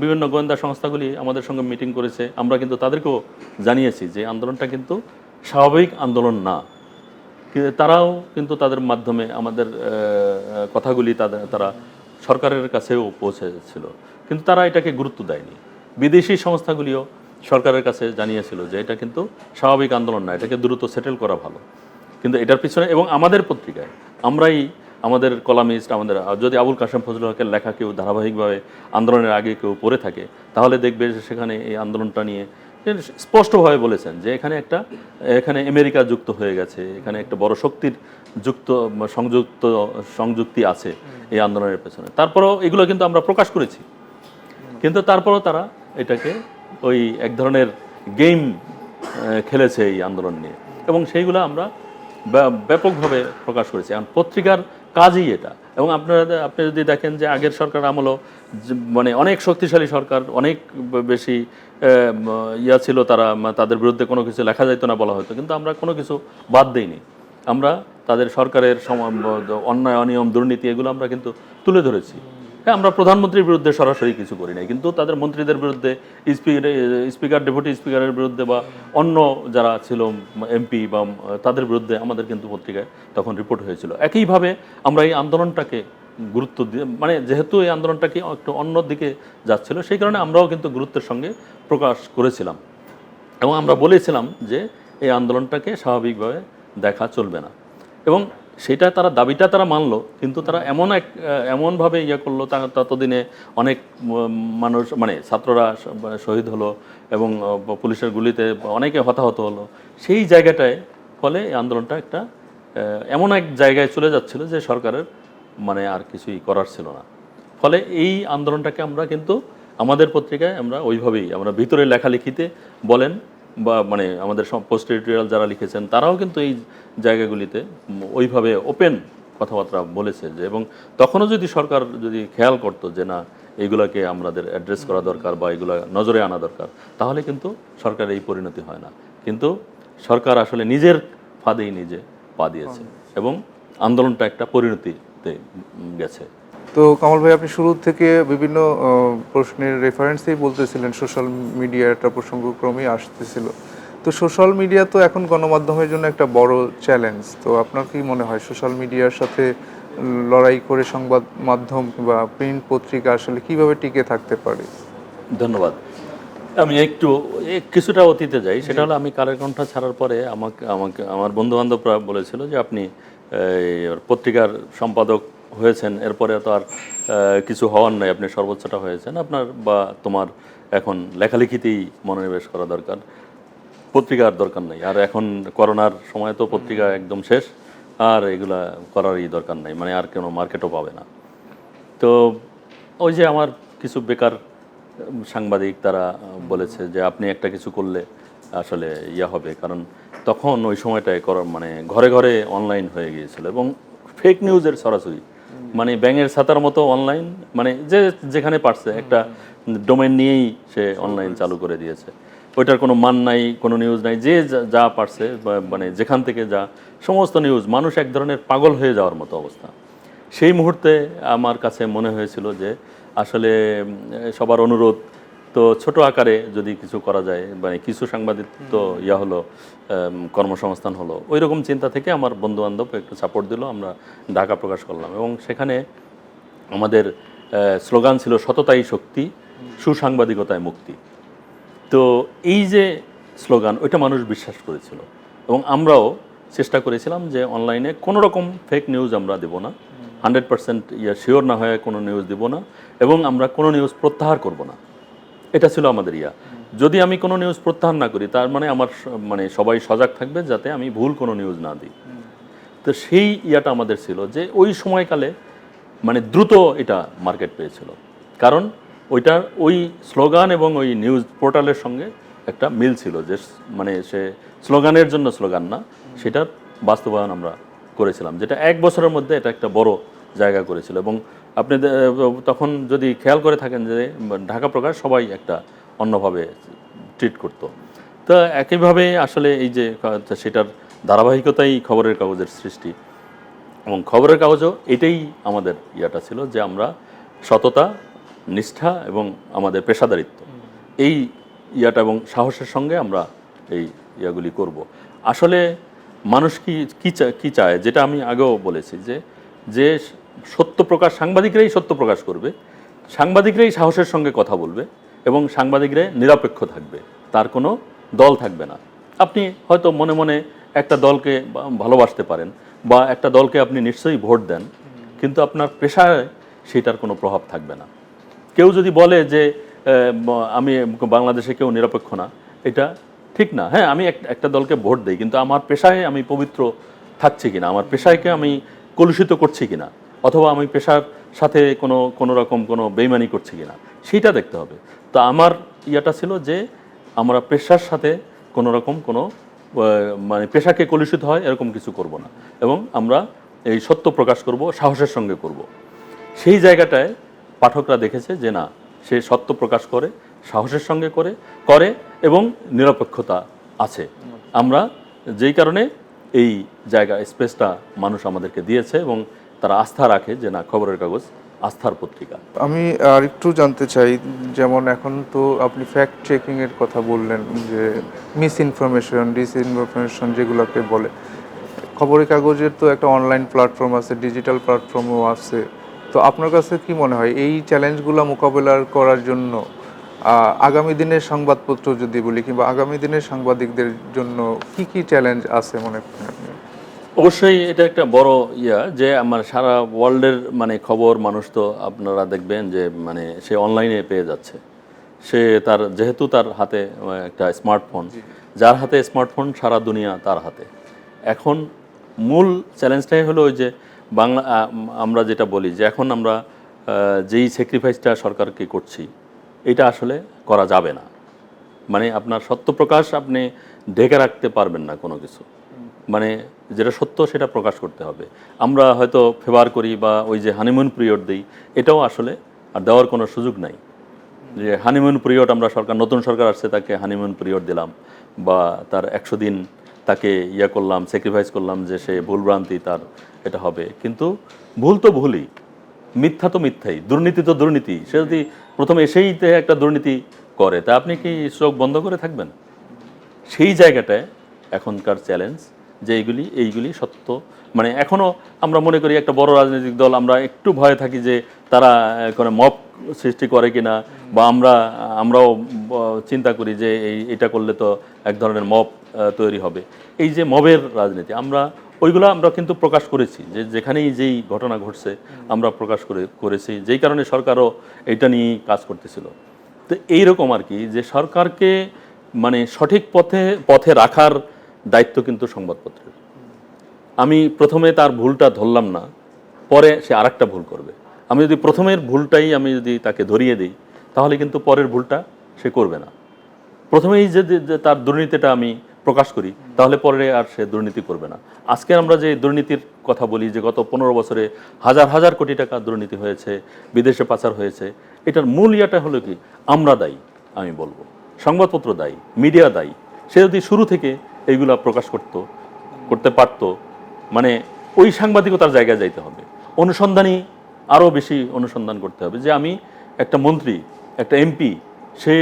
Speaker 2: বিভিন্ন গোয়েন্দা সংস্থাগুলি আমাদের সঙ্গে মিটিং করেছে, আমরা কিন্তু তাদেরকেও জানিয়েছি যে আন্দোলনটা কিন্তু স্বাভাবিক আন্দোলন না, তারাও কিন্তু তাদের মাধ্যমে আমাদের কথাগুলি তারা সরকারের কাছেও পৌঁছেছিল, কিন্তু তারা এটাকে গুরুত্ব দেয়নি। বিদেশি সংস্থাগুলিও সরকারের কাছে জানিয়েছিল যে এটা কিন্তু স্বাভাবিক আন্দোলন না, এটাকে দ্রুত সেটেল করা ভালো। কিন্তু এটার পিছনে এবং আমাদের পত্রিকায় আমরাই, আমাদের কলামিস্ট, আমাদের যদি আবুল কাশেম ফজলুল হকের লেখা কেউ ধারাবাহিকভাবে আন্দোলনের আগে কেউ পড়ে থাকে, তাহলে দেখবে যে সেখানে এই আন্দোলনটা নিয়ে স্পষ্টভাবে বলেছেন যে এখানে আমেরিকা যুক্ত হয়ে গেছে, এখানে একটা বড় শক্তির সংযুক্তি আছে এই আন্দোলনের পেছনে। তারপরেও এগুলো কিন্তু আমরা প্রকাশ করেছি, কিন্তু তারপরেও তারা এটাকে ওই এক ধরনের গেম খেলেছে এই আন্দোলন নিয়ে, এবং সেইগুলো আমরা ব্যাপকভাবে প্রকাশ করেছি। এখন পত্রিকার কাজই এটা। এবং আপনি যদি দেখেন যে আগের সরকার আমলও মানে অনেক শক্তিশালী সরকার, অনেক বেশি ছিল, তাদের বিরুদ্ধে কোনো কিছু লেখা যাইতো না বলা হতো, কিন্তু আমরা কোনো কিছু বাদ দেইনি। আমরা তাদের সরকারের অন্যায়, অনিয়ম, দুর্নীতি এগুলো আমরা কিন্তু তুলে ধরেছি। হ্যাঁ, আমরা প্রধানমন্ত্রীর বিরুদ্ধে সরাসরি কিছু করি নাই, কিন্তু তাদের মন্ত্রীদের বিরুদ্ধে, স্পিকার, ডেপুটি স্পিকারের বিরুদ্ধে বা অন্য যারা ছিল এমপি বা তাদের বিরুদ্ধে আমাদের কিন্তু পত্রিকায় তখন রিপোর্ট হয়েছিল। একইভাবে আমরা এই আন্দোলনটাকে গুরুত্ব দিয়ে, মানে যেহেতু এই আন্দোলনটাকে একটু অন্য দিকে যাচ্ছিল, সেই কারণে আমরাও কিন্তু গুরুত্বের সঙ্গে প্রকাশ করেছিলাম এবং আমরা বলেছিলাম যে এই আন্দোলনটাকে স্বাভাবিকভাবে দেখা চলবে না। এবং সেটা দাবিটা তারা মানলো, কিন্তু তারা এমনভাবে করলো, ততদিনে অনেক মানুষ, মানে ছাত্ররা শহীদ হলো এবং পুলিশের গুলিতে অনেকে হতাহত হলো। সেই জায়গাটায় ফলে এই আন্দোলনটা একটা এমন এক জায়গায় চলে যাচ্ছিল যে সরকারের মানে আর কিছুই করার ছিল না। ফলে এই আন্দোলনটাকে আমরা কিন্তু আমাদের পত্রিকায় আমরা ওইভাবেই, আমরা ভিতরে লেখালেখিতে বলেন বা মানে আমাদের পোস্ট এডিটোরিয়াল যারা লিখেছেন তারাও কিন্তু এই জায়গাগুলিতে ওইভাবে ওপেন কথাবার্তা বলেছে যে, এবং তখনও যদি সরকার যদি খেয়াল করতো যে না এইগুলাকে আমাদের অ্যাড্রেস করা দরকার বা এগুলা নজরে আনা দরকার, তাহলে কিন্তু সরকারের এই পরিণতি হয় না। কিন্তু সরকার আসলে নিজের ফাঁদেই নিজে পা দিয়েছে এবং আন্দোলনটা একটা পরিণতিতে গেছে।
Speaker 1: তো কামাল ভাই, আপনি শুরু থেকে বিভিন্ন প্রশ্নের রেফারেন্সেই বলতেছিলেন সোশ্যাল মিডিয়া একটা প্রসঙ্গক্রমেই আসতেছিল। তো সোশ্যাল মিডিয়া তো এখন গণমাধ্যমের জন্য একটা বড় চ্যালেঞ্জ। তো আপনার কি মনে হয় সোশ্যাল মিডিয়ার সাথে লড়াই করে সংবাদ মাধ্যম বা প্রিন্ট পত্রিকা আসলে কিভাবে টিকে থাকতে পারে?
Speaker 2: ধন্যবাদ। আমি একটু কিছুটা অতীতে যাই। সেটা হলো, আমি কালের কণ্ঠ ছাড়ার পরে আমাকে আমার বন্ধু-বান্ধবরা বলেছিল যে আপনি পত্রিকার সম্পাদক হয়েছেন, এরপরে তো আর কিছু হওয়ার নাই, আপনি সর্বোচ্চটা হয়েছেন, আপনার বা তোমার এখন লেখালেখিতেই মনোনিবেশ করা দরকার, পত্রিকার দরকার নেই। আর এখন করোনার সময় তো পত্রিকা একদম শেষ, আর এগুলা করারই দরকার নাই, মানে আর কোনো মার্কেটও পাবে না। তো ওই যে আমার কিছু বেকার সাংবাদিক তারা বলেছে যে আপনি একটা কিছু করলে আসলে হবে, কারণ তখন ওই সময়টায় মানে ঘরে ঘরে অনলাইন হয়ে গিয়েছিল এবং ফেক নিউজের সরাসরি, মানে ব্যাঙের ছাতার মতো অনলাইন, মানে যেখানে পারছে একটা ডোমেন নিয়েই সে অনলাইন চালু করে দিয়েছে। ওইটার কোনো মান নাই, কোনো নিউজ নাই, যে যা পারছে মানে যেখান থেকে যা সমস্ত নিউজ, মানুষ এক ধরনের পাগল হয়ে যাওয়ার মতো অবস্থা। সেই মুহূর্তে আমার কাছে মনে হয়েছিল যে আসলে সবার অনুরোধ, তো ছোট আকারে যদি কিছু করা যায়, মানে কিছু সাংবাদিকত্ব হলো, কর্মসংস্থান হলো, ওই রকম চিন্তা থেকে আমার বন্ধুবান্ধব একটু সাপোর্ট দিল, আমরা ঢাকা প্রকাশ করলাম। এবং সেখানে আমাদের স্লোগান ছিল সততাই শক্তি, সুসাংবাদিকতায় মুক্তি। তো এই যে স্লোগান, ওইটা মানুষ বিশ্বাস করেছিল এবং আমরাও চেষ্টা করেছিলাম যে অনলাইনে কোনো রকম ফেক নিউজ আমরা দেব না, 100% শিওর না হয়ে কোনো নিউজ দেব না, এবং আমরা কোনো নিউজ প্রত্যাহার করব না। এটা ছিল আমাদের যদি আমি কোনো নিউজ প্রত্যাহার না করি, তার মানে আমার মানে সবাই সজাগ থাকবে যাতে আমি ভুল কোনো নিউজ না দিই। তো সেই আমাদের ছিল যে ওই সময়কালে মানে দ্রুত এটা মার্কেট পেয়েছিল, কারণ ওইটার ওই স্লোগান এবং ওই নিউজ পোর্টালের সঙ্গে একটা মিল ছিল, যে মানে সে স্লোগানের জন্য স্লোগান না, সেটার বাস্তবায়ন আমরা করেছিলাম, যেটা 1 বছরের মধ্যে এটা একটা বড় জায়গা করেছিল। এবং আপনি তখন যদি খেয়াল করে থাকেন যে ঢাকা প্রকাশ সবাই একটা অন্যভাবে ট্রিট করতো। তো একইভাবে আসলে এই যে সেটার ধারাবাহিকতাই খবরের কাগজের সৃষ্টি, এবং খবরের কাগজও এটাই আমাদের ছিল যে আমরা সততা, নিষ্ঠা এবং আমাদের পেশাদারিত্ব, এই এবং সাহসের সঙ্গে আমরা এই গুলি করব। আসলে মানুষ কি চায়, যেটা আমি আগেও বলেছি যে যে সত্য প্রকাশ, সাংবাদিকরাই সত্য প্রকাশ করবে, সাংবাদিকরাই সাহসের সঙ্গে কথা বলবে এবং সাংবাদিকরা নিরপেক্ষ থাকবে, তার কোনো দল থাকবে না। আপনি হয়তো মনে মনে একটা দলকে ভালোবাসতে পারেন বা একটা দলকে আপনি নিশ্চয়ই ভোট দেন, কিন্তু আপনার পেশায় সেটার কোনো প্রভাব থাকবে না। কেউ যদি বলে যে আমি বাংলাদেশে কেউ নিরপেক্ষ না, এটা ঠিক না। হ্যাঁ, আমি একটা দলকে ভোট দিই, কিন্তু আমার পেশায় আমি পবিত্র থাকছি কিনা, আমার পেশায়কে আমি কলুষিত করছি কিনা, অথবা আমি পেশার সাথে কোনো রকম কোনো বেইমানি করছি কিনা, সেইটা দেখতে হবে। তো আমার ইয়াটা ছিল যে আমরা পেশার সাথে কোনো রকম কোনো মানে পেশাকে কলুষিত হয় এরকম কিছু করব না, এবং আমরা এই সত্য প্রকাশ করব, সাহসের সঙ্গে করব। সেই জায়গাটায় পাঠকরা দেখেছে যে না, সে সত্য প্রকাশ করে, সাহসের সঙ্গে করে এবং নিরপেক্ষতা আছে। আমরা যেই কারণে এই জায়গা স্পেসটা মানুষ আমাদেরকে দিয়েছে এবং তারা আস্থা রাখে যে না, খবরের কাগজ আস্থার পত্রিকা।
Speaker 1: আমি আর একটু জানতে চাই, যেমন এখন তো আপনি ফ্যাক্ট চেকিং এর কথা বললেন, যে মিস ইনফরমেশন, ডিসইনফরমেশন যেগুলোকে বলে, খবরের কাগজের তো একটা অনলাইন প্ল্যাটফর্ম আছে, ডিজিটাল প্ল্যাটফর্মও আছে। তো আপনার কাছে কি মনে হয় এই চ্যালেঞ্জগুলো মোকাবেলা করার জন্য আগামী দিনের সংবাদপত্র যদি বলি, কিংবা আগামী দিনের সাংবাদিকদের জন্য কি কি চ্যালেঞ্জ আছে মনে করেন আপনি?
Speaker 2: অবশ্যই এটা একটা বড় যে আমার সারা ওয়ার্ল্ডের মানে খবর মানুষ তো আপনারা দেখবেন যে মানে সে অনলাইনে পেয়ে যাচ্ছে। সে যেহেতু তার হাতে একটা স্মার্টফোন, যার হাতে স্মার্টফোন সারা দুনিয়া তার হাতে। এখন মূল চ্যালেঞ্জটাই হলো ওই যে আমরা যেটা বলি যে এখন আমরা যেই স্যাক্রিফাইসটা সরকারকে করছি, এটা আসলে করা যাবে না। মানে আপনার সত্য প্রকাশ আপনি ঢেকে রাখতে পারবেন না কোনো কিছু, মানে যেটা সত্য সেটা প্রকাশ করতে হবে। আমরা হয়তো ফেভার করি বা ওই যে হানিমুন পিরিয়ড দিই, এটাও আসলে আর দেওয়ার কোনো সুযোগ নাই। যে হানিমুন পিরিয়ড আমরা নতুন সরকার আসছে তাকে হানিমুন পিরিয়ড দিলাম, বা তার 100 দিন তাকে করলাম, স্যাক্রিফাইস করলাম যে সে ভুলভ্রান্তি তার এটা হবে। কিন্তু ভুল তো ভুলই, মিথ্যা তো মিথ্যাই, দুর্নীতি তো দুর্নীতি। সে যদি প্রথমে এসেই একটা দুর্নীতি করে, তা আপনি কি চোখ বন্ধ করে থাকবেন? সেই জায়গাটায় এখনকার চ্যালেঞ্জ যে এইগুলি সত্য। মানে এখনও আমরা মনে করি একটা বড় রাজনৈতিক দল, আমরা একটু ভয়ে থাকি যে তারা কোনো মব সৃষ্টি করে কিনা, বা আমরাও চিন্তা করি যে এটা করলে তো এক ধরনের মব তৈরি হবে। এই যে মবের রাজনীতি, ওইগুলো আমরা কিন্তু প্রকাশ করেছি, যে যেখানেই যেই ঘটনা ঘটছে আমরা প্রকাশ করেছি, যেই কারণে সরকারও এটা নিয়েই কাজ করতেছিল। তো এইরকম আর কি, যে সরকারকে মানে সঠিক পথে রাখার দায়িত্ব কিন্তু সংবাদপত্রের। আমি প্রথমে তার ভুলটা ধরলাম না, পরে সে আরেকটা ভুল করবে। আমি যদি প্রথমের ভুলটাই আমি যদি তাকে ধরিয়ে দিই, তাহলে কিন্তু পরের ভুলটা সে করবে না। প্রথমেই যদি তার দুর্নীতিটা আমি প্রকাশ করি, তাহলে পরে আর সে দুর্নীতি করবে না। আজকে আমরা যে দুর্নীতির কথা বলি, যে গত 15 বছরে হাজার হাজার কোটি টাকা দুর্নীতি হয়েছে, বিদেশে পাচার হয়েছে, এটার মূল হলো কি, আমরা দায়ী। আমি বলবো সংবাদপত্র দায়ী, মিডিয়া দায়ী। সে যদি শুরু থেকে এইগুলা প্রকাশ করতে পারতো, মানে ওই সাংবাদিকতার জায়গায় যাইতে হবে, অনুসন্ধানী আরও বেশি অনুসন্ধান করতে হবে। যে আমি একটা মন্ত্রী, একটা এমপি, সে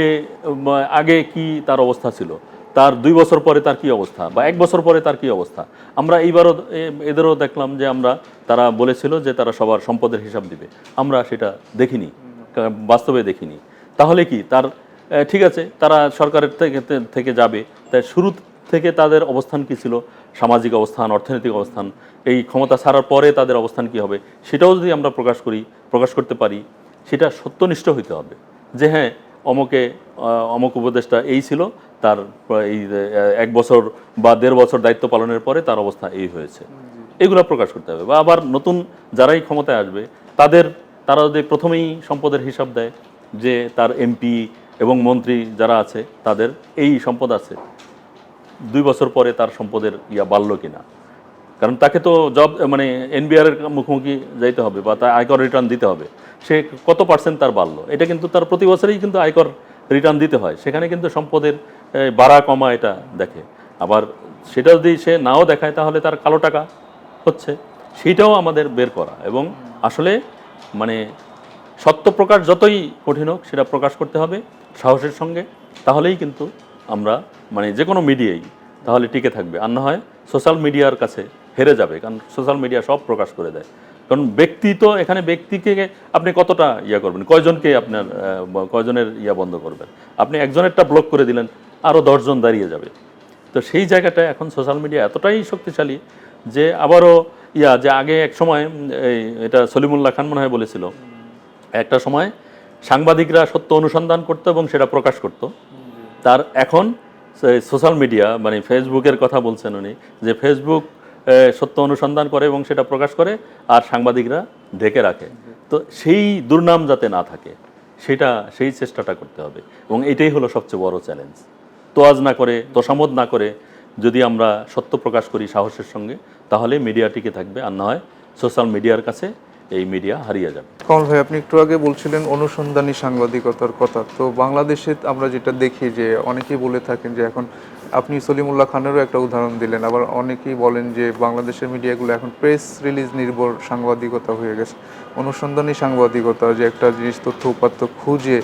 Speaker 2: আগে কি তার অবস্থা ছিল, তার 2 বছর পরে তার কি অবস্থা, বা 1 বছর পরে তার কি অবস্থা। আমরা এইবারও এদেরও দেখলাম যে তারা বলেছিল যে তারা সবার সম্পদের হিসাব দিবে, আমরা সেটা দেখিনি, বাস্তবে দেখিনি। তাহলে কি তার ঠিক আছে, তারা সরকারের থেকে যাবে, তাই শুরু থেকে তাদের অবস্থান কি ছিল, সামাজিক অবস্থান, অর্থনৈতিক অবস্থান, এই ক্ষমতা ছাড়ার পরে তাদের অবস্থান কি হবে, সেটাও যদি আমরা প্রকাশ করতে পারি, সেটা সত্যনিষ্ঠ হইতে হবে। যে হ্যাঁ, অমুক উপদেষ্টা এই ছিল, তার এই 1 বছর বা 1.5 বছর দায়িত্ব পালনের পরে তার অবস্থা এই হয়েছে, এগুলো প্রকাশ করতে হবে। বা আবার নতুন যারাই ক্ষমতায় আসবে, তারা যদি প্রথমেই সম্পদের হিসাব দেয়, যে তার এমপি এবং মন্ত্রী যারা আছে তাদের এই সম্পদ আছে, 2 বছর পরে তার সম্পদের বাড়লো কিনা। কারণ তাকে তো মানে এনবিআর-এর মুখোমুখি যাইতে হবে, বা তার আয়কর রিটার্ন দিতে হবে, সে কত পার্সেন্ট তার বাড়লো, এটা কিন্তু তার প্রতি বছরেই কিন্তু আয়কর রিটার্ন দিতে হয়। সেখানে কিন্তু সম্পদের বাড়া কমা এটা দেখে। আবার সেটা যদি সে নাও দেখায়, তাহলে তার কালো টাকা হচ্ছে, সেইটাও আমাদের বের করা। এবং আসলে মানে সত্য প্রকাশ যতই কঠিন হোক, সেটা প্রকাশ করতে হবে সাহসের সঙ্গে, তাহলেই কিন্তু আমরা মানে যে কোনো মিডিয়াই তাহলে টিকে থাকবে। আর না হয় সোশ্যাল মিডিয়ার কাছে হেরে যাবে, কারণ সোশ্যাল মিডিয়া সব প্রকাশ করে দেয়। কারণ ব্যক্তি তো এখানে ব্যক্তিকে আপনি কতটা ইয়া করবেন, কয়জনকে আপনার কয়জনের ইয়া বন্ধ করবেন। আপনি একজনেরটা ব্লক করে দিলেন, আরও 10 জন দাঁড়িয়ে যাবে। তো সেই জায়গাটায় এখন সোশ্যাল মিডিয়া এতটাই শক্তিশালী যে আবারও যে আগে এক সময় এটা সলিমুল্লাহ খান মনে হয় বলেছিল, একটা সময় সাংবাদিকরা সত্য অনুসন্ধান করতো এবং সেটা প্রকাশ করত। তার এখন সোশ্যাল মিডিয়া মানে ফেসবুকের কথা বলছেন উনি, যে ফেসবুক সত্য অনুসন্ধান করে এবং সেটা প্রকাশ করে, আর সাংবাদিকরা ঢেকে রাখে। তো সেই দুর্নাম যাতে না থাকে সেই চেষ্টাটা করতে হবে, এবং এটাই হলো সবচেয়ে বড় চ্যালেঞ্জ। তোয়াজ না করে, তোষামোদ না করে যদি আমরা সত্য প্রকাশ করি সাহসের সঙ্গে, তাহলে মিডিয়া টিকে থাকবে, আর না হয় সোশ্যাল মিডিয়ার কাছে এই মিডিয়া হারিয়ে যাবে।
Speaker 1: কমল ভাই, আপনি একটু আগে বলছিলেন অনুসন্ধানী সাংবাদিকতার কথা। তো বাংলাদেশে আমরা যেটা দেখি যে অনেকেই বলে থাকেন যে এখন, আপনি সলিমুল্লাহ খানেরও একটা উদাহরণ দিলেন, আবার অনেকেই বলেন যে বাংলাদেশের মিডিয়াগুলো এখন প্রেস রিলিজ নির্ভর সাংবাদিকতা হয়ে গেছে। অনুসন্ধানী সাংবাদিকতা যে একটা জিনিস, তথ্য উপাত্ত খুঁজে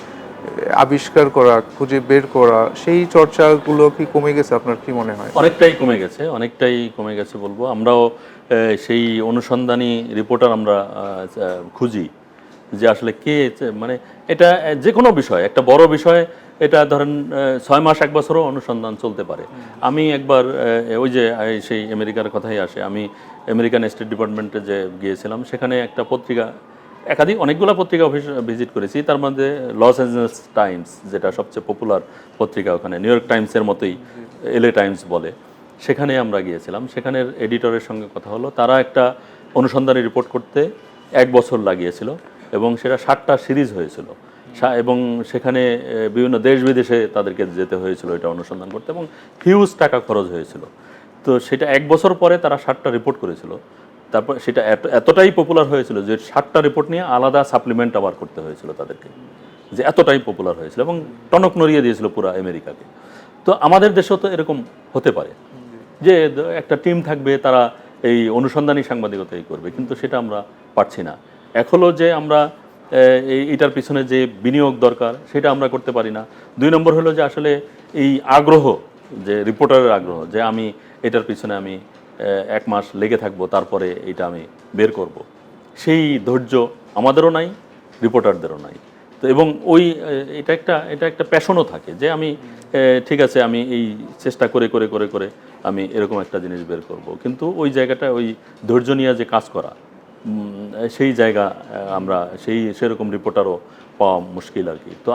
Speaker 1: আবিষ্কার করা, খুঁজে বের করা, সেই চর্চাগুলো কি কমে গেছে? আপনার কি মনে হয়?
Speaker 2: অনেকটাই কমে গেছে বলবো। আমরাও সেই অনুসন্ধানী রিপোর্টার আমরা খুঁজি যে আসলে কে, মানে এটা যে কোনো বিষয়, একটা বড় বিষয়, এটা ধরেন 6 মাস 1 বছরও অনুসন্ধান চলতে পারে। আমি একবার ওই যে সেই আমেরিকার কথাই আসে, আমি আমেরিকান স্টেট ডিপার্টমেন্টে যে গিয়েছিলাম, সেখানে একটা পত্রিকা, অনেকগুলো পত্রিকা অফিস ভিজিট করেছি। তার মধ্যে লস অ্যাঞ্জেলেস টাইমস, যেটা সবচেয়ে পপুলার পত্রিকা ওখানে, নিউ ইয়র্ক টাইমসের মতোই এলএ টাইমস বলে, সেখানে আমরা গিয়েছিলাম। সেখানের এডিটরের সঙ্গে কথা হলো, তারা একটা অনুসন্ধানী রিপোর্ট করতে 1 বছর লাগিয়েছিল, এবং সেটা 7টা সিরিজ হয়েছিল, এবং সেখানে বিভিন্ন দেশ বিদেশে তাদেরকে যেতে হয়েছিল এটা অনুসন্ধান করতে, এবং হিউজ টাকা খরচ হয়েছিল। তো সেটা 1 বছর পরে তারা 7টা রিপোর্ট করেছিল। তারপর সেটা এতটাই পপুলার হয়েছিল যে 7টা রিপোর্ট নিয়ে আলাদা সাপ্লিমেন্ট আবার করতে হয়েছিল তাদেরকে, যে এতটাই পপুলার হয়েছিল, এবং টনক নড়িয়ে দিয়েছিল পুরো আমেরিকাকে। তো আমাদের দেশেও তো এরকম হতে পারে যে একটা টিম থাকবে, তারা এই অনুসন্ধানী সাংবাদিকতাই করবে, কিন্তু সেটা আমরা পারছি না। এক হলো যে আমরা এইটার পিছনে যে বিনিয়োগ দরকার সেটা আমরা করতে পারি না। 2 নম্বর হলো যে আসলে এই আগ্রহ, যে রিপোর্টারের আগ্রহ, যে আমি এটার পিছনে আমি 1 মাস লেগে থাকবো, তারপরে এটা আমি বের করব, সেই ধৈর্য আমাদেরও নাই, রিপোর্টারদেরও নাই। তো এবং এটা একটা প্যাশনও থাকে যে আমি ঠিক আছে, আমি এই চেষ্টা করে করে করে করে আমি এরকম একটা জিনিস বের করব, কিন্তু ওই জায়গাটা, ওই ধৈর্য নিয়ে যে কাজ করা, সেই জায়গা আমরা সেরকম রিপোর্টারও পাওয়া মুশকিল আর কি। তো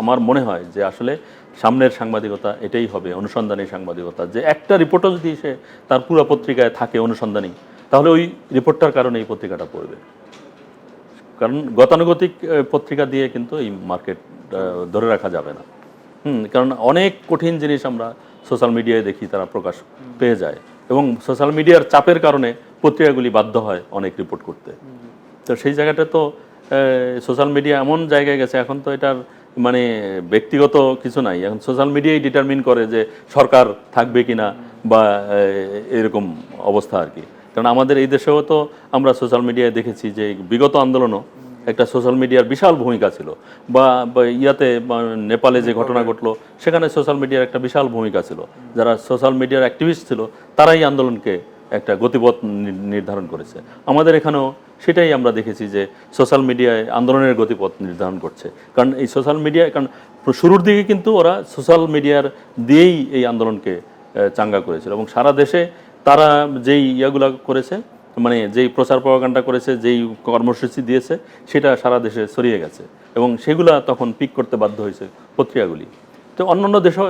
Speaker 2: আমার মনে হয় যে আসলে সামনের সাংবাদিকতা এটাই হবে, অনুসন্ধানী সাংবাদিকতা, যে একটা রিপোর্টও যদি সে তার পুরো পত্রিকায় থাকে অনুসন্ধানী, তাহলে ওই রিপোর্টটার কারণে এই পত্রিকাটা পড়বে। কারণ গতানুগতিক পত্রিকা দিয়ে কিন্তু এই মার্কেট ধরে রাখা যাবে না। কারণ অনেক কঠিন জিনিস আমরা সোশ্যাল মিডিয়ায় দেখি, তারা প্রকাশ পেয়ে যায়, এবং সোশ্যাল মিডিয়ার চাপের কারণে পত্রিকাগুলি বাধ্য হয় অনেক রিপোর্ট করতে। তো সেই জায়গাটা তো সোশ্যাল মিডিয়া এমন জায়গায় গেছে, এখন তো এটার মানে ব্যক্তিগত কিছু নাই, এখন সোশ্যাল মিডিয়াই ডিটারমিন করে যে সরকার থাকবে কিনা, বা এরকম অবস্থা আর কি। কারণ আমাদের এই দেশেও তো আমরা সোশ্যাল মিডিয়ায় দেখেছি যে বিগত আন্দোলনও একটা সোশ্যাল মিডিয়ার বিশাল ভূমিকা ছিল, বা নেপালে যে ঘটনা ঘটলো, সেখানে সোশ্যাল মিডিয়ার একটা বিশাল ভূমিকা ছিল। যারা সোশ্যাল মিডিয়ার অ্যাক্টিভিস্ট ছিল, তারাই আন্দোলনকে একটা গতিপথ নির্ধারণ করেছে। আমাদের এখানেও সেটাই আমরা দেখেছি যে সোশ্যাল মিডিয়ায় আন্দোলনের গতিপথ নির্ধারণ করছে। কারণ এই সোশ্যাল মিডিয়া, কারণ শুরুর দিকে কিন্তু ওরা সোশ্যাল মিডিয়ার দিয়েই এই আন্দোলনকে চাঙ্গা করেছিল, এবং সারা দেশে তারা যেই ইয়াগুলো করেছে, মানে যেই প্রচার প্রপাগান্ডা করেছে, যেই কর্মসূচি দিয়েছে, সেটা সারা দেশে ছড়িয়ে গেছে, এবং সেগুলা তখন পিক করতে বাধ্য হয়েছে পত্রিকাগুলি। তো অন্যান্য দেশেও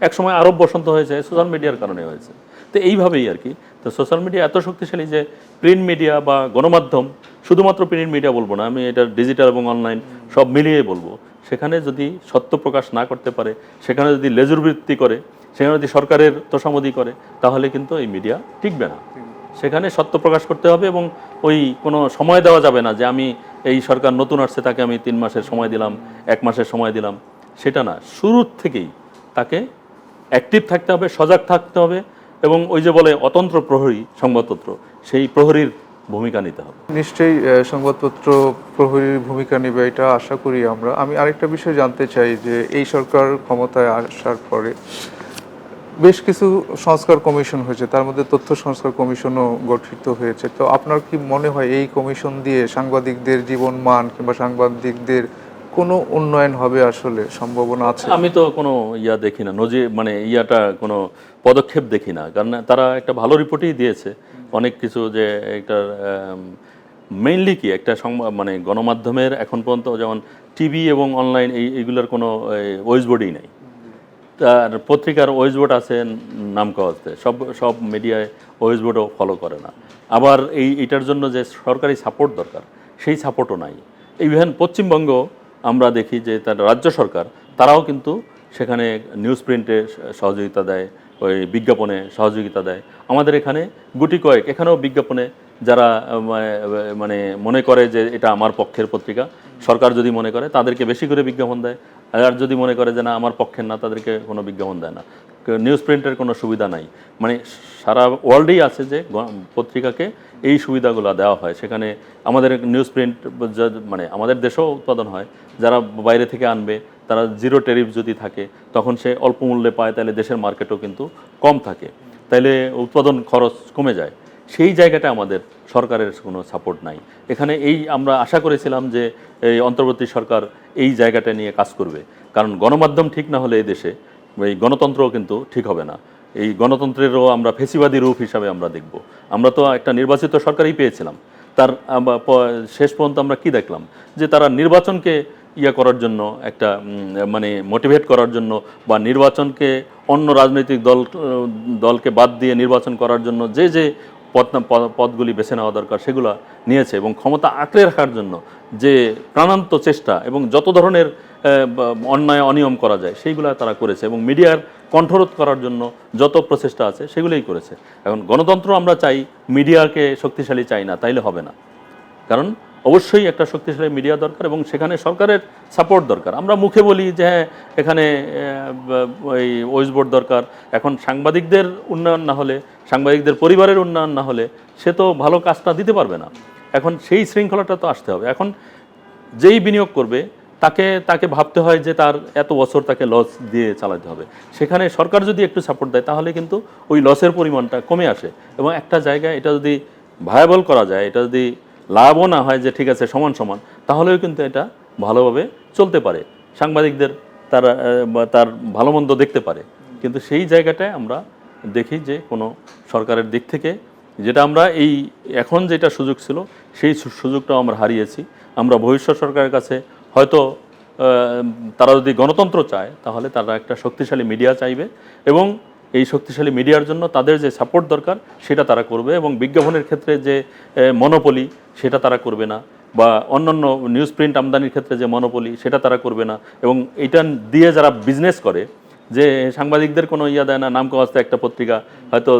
Speaker 2: এক সময় আরব বসন্ত হয়েছে, সোশ্যাল মিডিয়ার কারণে হয়েছে। তো এইভাবেই আর কি। তো সোশ্যাল মিডিয়া এত শক্তিশালী যে প্রিন্ট মিডিয়া বা গণমাধ্যম, শুধুমাত্র প্রিন্ট মিডিয়া বলবো না আমি, এটা ডিজিটাল এবং অনলাইন সব মিলিয়ে বলবো, সেখানে যদি সত্য প্রকাশ না করতে পারে, সেখানে যদি লেজুর বৃত্তি করে, সেখানে যদি সরকারের তোষামোদি করে, তাহলে কিন্তু এই মিডিয়া টিকবে না। সেখানে সত্য প্রকাশ করতে হবে, এবং ওই কোনো সময় দেওয়া যাবে না যে আমি এই সরকার নতুন আসছে, তাকে আমি 3 মাসের সময় দিলাম, 1 মাসের সময় দিলাম, সেটা না। শুরুর থেকেই তাকে অ্যাক্টিভ থাকতে হবে, সজাগ থাকতে হবে, এবং ওই যে বলে অতন্ত্র প্রহরী সংবাদপত্র, সেই প্রহরীর ভূমিকা নিতে হবে।
Speaker 1: নিশ্চয়ই সংবাদপত্র প্রহরীর ভূমিকা নেবে, এটা আশা করি আমরা। আমি আরেকটা বিষয় জানতে চাই যে এই সরকার ক্ষমতায় আসার পরে বেশ কিছু সংস্কার কমিশন হয়েছে, তার মধ্যে তথ্য সংস্কার কমিশনও গঠিত হয়েছে। তো আপনার কি মনে হয় এই কমিশন দিয়ে সাংবাদিকদের জীবন মান কিংবা সাংবাদিকদের কোনো উন্নয়ন হবে, আসলে সম্ভাবনা আছে?
Speaker 2: আমি তো কোনো ইয়া দেখি না, মানে ইয়াটা কোনো পদক্ষেপ দেখি না, কারণ তারা একটা ভালো রিপোর্টই দিয়েছে অনেক কিছু, যে একটা মেইনলি কি একটা মানে গণমাধ্যমের এখন পর্যন্ত যেমন টিভি এবং অনলাইন এইগুলোর কোনো ওয়েজ বোর্ডই নাই। তার পত্রিকার ওয়েজ বোর্ড আছে নাম কাওয়াজতে, সব সব মিডিয়ায় ওয়েজ বোর্ডও ফলো করে না। আবার এইটার জন্য যে সরকারি সাপোর্ট দরকার সেই সাপোর্টও নাই। ইভেন পশ্চিমবঙ্গ আমরা দেখি যে তার রাজ্য সরকার তারাও কিন্তু সেখানে নিউজ প্রিন্টে সহযোগিতা দেয়, ওই বিজ্ঞাপনে সহযোগিতা দেয়। আমাদের এখানে গুটি কয়েক এখানেও বিজ্ঞাপনে যারা মানে মনে করে যে এটা আমার পক্ষের পত্রিকা, সরকার যদি মনে করে তাদেরকে বেশি করে বিজ্ঞাপন দেয়, আর যদি মনে করে যে না আমার পক্ষের না তাদেরকে কোনো বিজ্ঞাপন দেয় না। নিউজ প্রিন্টের কোনো সুবিধা নাই, মানে সারা ওয়ার্ল্ডেই আছে যে পত্রিকাকে এই সুবিধাগুলো দেওয়া হয়। সেখানে আমাদের নিউজ প্রিন্ট মানে আমাদের দেশেও উৎপাদন হয়, যারা বাইরে থেকে আনবে তারা জিরো ট্যারিফ যদি থাকে তখন সে অল্প মূল্যে পায়, তাহলে দেশের মার্কেটও কিন্তু কম থাকে, তাইলে উৎপাদন খরচ কমে যায়। সেই জায়গাটা আমাদের সরকারের কোনো সাপোর্ট নাই এখানে। এই আমরা আশা করেছিলাম যে এই অন্তর্বর্তী সরকার এই জায়গাটা নিয়ে কাজ করবে, কারণ গণমাধ্যম ঠিক না হলে এই দেশে এই গণতন্ত্রও কিন্তু ঠিক হবে না। এই গণতন্ত্রেরও আমরা ফেসিবাদী রূপ হিসাবে আমরা দেখব। আমরা তো একটা নির্বাচিত সরকারই পেয়েছিলাম, তার শেষ পর্যন্ত আমরা কি দেখলাম যে তারা নির্বাচনকে করার জন্য একটা মানে মোটিভেট করার জন্য, বা নির্বাচনকে অন্য রাজনৈতিক দলকে বাদ দিয়ে নির্বাচন করার জন্য যে যে পদগুলি বেছে নেওয়া দরকার সেগুলো নিয়েছে, এবং ক্ষমতা আঁকড়ে রাখার জন্য যে প্রাণান্ত চেষ্টা এবং যত ধরনের অন্যায় অনিয়ম করা যায় সেইগুলো তারা করেছে, এবং মিডিয়ার কণ্ঠরোধ করার জন্য যত প্রচেষ্টা আছে সেগুলোই করেছে। এখন গণতন্ত্র আমরা চাই, মিডিয়াকে শক্তিশালী চাই না, তাইলে হবে না। কারণ অবশ্যই একটা শক্তিশালী মিডিয়া দরকার এবং সেখানে সরকারের সাপোর্ট দরকার। আমরা মুখে বলি যে হ্যাঁ এখানে ওই ওয়েজ বোর্ড দরকার, এখন সাংবাদিকদের উন্নয়ন না হলে, সাংবাদিকদের পরিবারের উন্নয়ন না হলে সে তো ভালো কাজটা দিতে পারবে না। এখন সেই শৃঙ্খলাটা তো আসতে হবে। এখন যেই বিনিয়োগ করবে তাকে ভাবতে হয় যে তার এত বছর তাকে লস দিয়ে চালাতে হবে। সেখানে সরকার যদি একটু সাপোর্ট দেয় তাহলে কিন্তু ওই লসের পরিমাণটা কমে আসে, এবং একটা জায়গায় এটা যদি ভায়াবল করা যায়, এটা যদি লাভও না হয় যে ঠিক আছে সমান সমান, তাহলেও কিন্তু এটা ভালোভাবে চলতে পারে, সাংবাদিকদের তার ভালো মন্দ দেখতে পারে। কিন্তু সেই জায়গাটায় আমরা দেখি যে কোনো সরকারের দিক থেকে যেটা আমরা এখন যেটা সুযোগ ছিল সেই সুযোগটাও আমরা হারিয়েছি। আমরা ভবিষ্যৎ সরকারের কাছে হয়তো তারা যদি গণতন্ত্র চায় তাহলে তারা একটা শক্তিশালী মিডিয়া চাইবে, এবং এই শক্তিশালী মিডিয়ার জন্য তাদের যে সাপোর্ট দরকার সেটা তারা করবে, এবং বিজ্ঞাপনের ক্ষেত্রে যে মনোপলি সেটা তারা করবে না, বা অন্যান্য নিউজ প্রিন্ট আমদানির ক্ষেত্রে যে মনোপলি সেটা তারা করবে না। এবং এটা দিয়ে যারা বিজনেস করে, যে সাংবাদিকদের কোনো দেয় না, নাম কাওয়াজতে একটা পত্রিকা হয়তো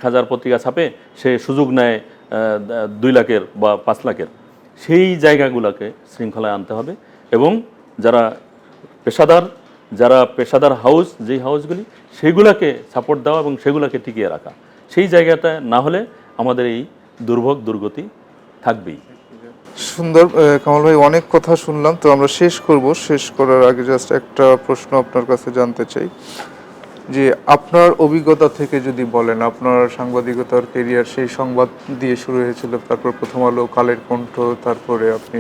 Speaker 2: 1000 পত্রিকা ছাপে, সে সুযোগ নেয় 2 লাখের বা 5 লাখের, সেই জায়গাগুলোকে শৃঙ্খলায় আনতে হবে। এবং যারা পেশাদার হাউস, যেই হাউসগুলি সেগুলোকে সাপোর্ট দেওয়া এবং সেগুলোকে টিকিয়ে রাখা, সেই জায়গাটা না হলে আমাদের এই দুর্গতি থাকবেই।
Speaker 1: সুন্দর কামাল ভাই, অনেক কথা শুনলাম, তো আমরা শেষ করার আগে জাস্ট একটা প্রশ্ন আপনার কাছে জানতে চাই যে আপনার অভিজ্ঞতা থেকে যদি বলেন, আপনার সাংবাদিকতার কেরিয়ার সেই সংবাদ দিয়ে শুরু হয়েছিল, তারপর প্রথম আলো, কালের কণ্ঠ, তারপরে আপনি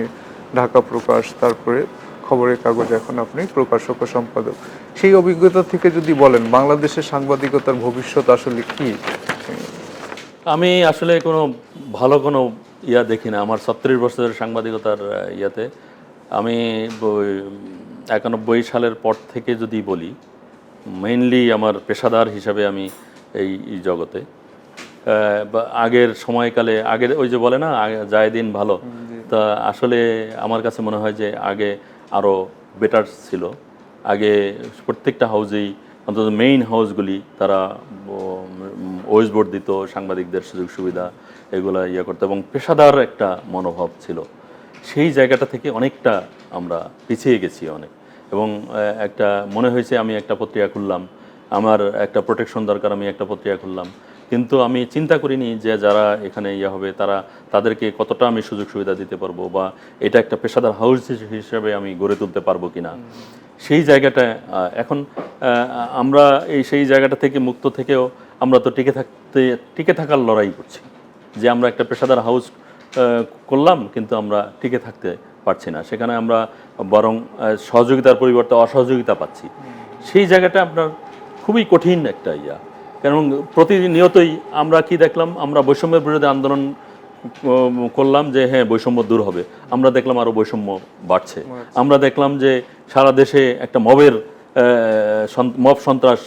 Speaker 1: ঢাকা প্রকাশ, তারপরে খবরের কাগজ, এখন আপনি প্রকাশক ও সম্পাদক। সেই অভিজ্ঞতা থেকে যদি বলেন বাংলাদেশের সাংবাদিকতার ভবিষ্যৎ আসলে কি?
Speaker 2: আমি আসলে কোনো ভালো কোনো দেখি না আমার 36 বছরের সাংবাদিকতার ইয়াতে। আমি 91 সালের পর থেকে যদি বলি, মেইনলি আমার পেশাদার হিসাবে আমি এই জগতে আগের সময়কালে, আগের ওই যে বলে না যায় দিন ভালো, তা আসলে আমার কাছে মনে হয় যে আগে আরও বেটার ছিল। আগে প্রত্যেকটা হাউজেই, অন্তত মেইন হাউসগুলি, তারা ওয়েজ বোর্ড দিত, সাংবাদিকদের সুযোগ সুবিধা এগুলো করতো, এবং পেশাদার একটা মনোভাব ছিল। সেই জায়গাটা থেকে অনেকটা আমরা পিছিয়ে গেছি অনেক, এবং একটা মনে হয়েছে আমি একটা পত্রিকা খুললাম, আমার একটা প্রোটেকশন দরকার, আমি একটা পত্রিকা খুললাম, কিন্তু আমি চিন্তা করিনি যে যারা এখানে হবে তাদেরকে কতটা আমি সুযোগ সুবিধা দিতে পারবো, বা এটা একটা পেশাদার হাউস হিসেবে আমি গড়ে তুলতে পারবো কিনা। সেই জায়গাটা এখন আমরা সেই জায়গাটা থেকে মুক্ত থেকেও আমরা তো টিকে থাকার লড়াই করছি, যে আমরা একটা পেশাদার হাউস করলাম কিন্তু আমরা টিকে থাকতে পারছি না, সেখানে আমরা বরং সহযোগিতার পরিবর্তে অসহযোগিতা পাচ্ছি। সেই জায়গাটা আপনার খুবই কঠিন একটা কারণ প্রতিনিয়তই আমরা কি দেখলাম, আমরা বৈষম্যের বিরুদ্ধে আন্দোলন করলাম যে হ্যাঁ বৈষম্য দূর হবে, আমরা দেখলাম আরও বৈষম্য বাড়ছে। আমরা দেখলাম যে সারা দেশে একটা মব সন্ত্রাস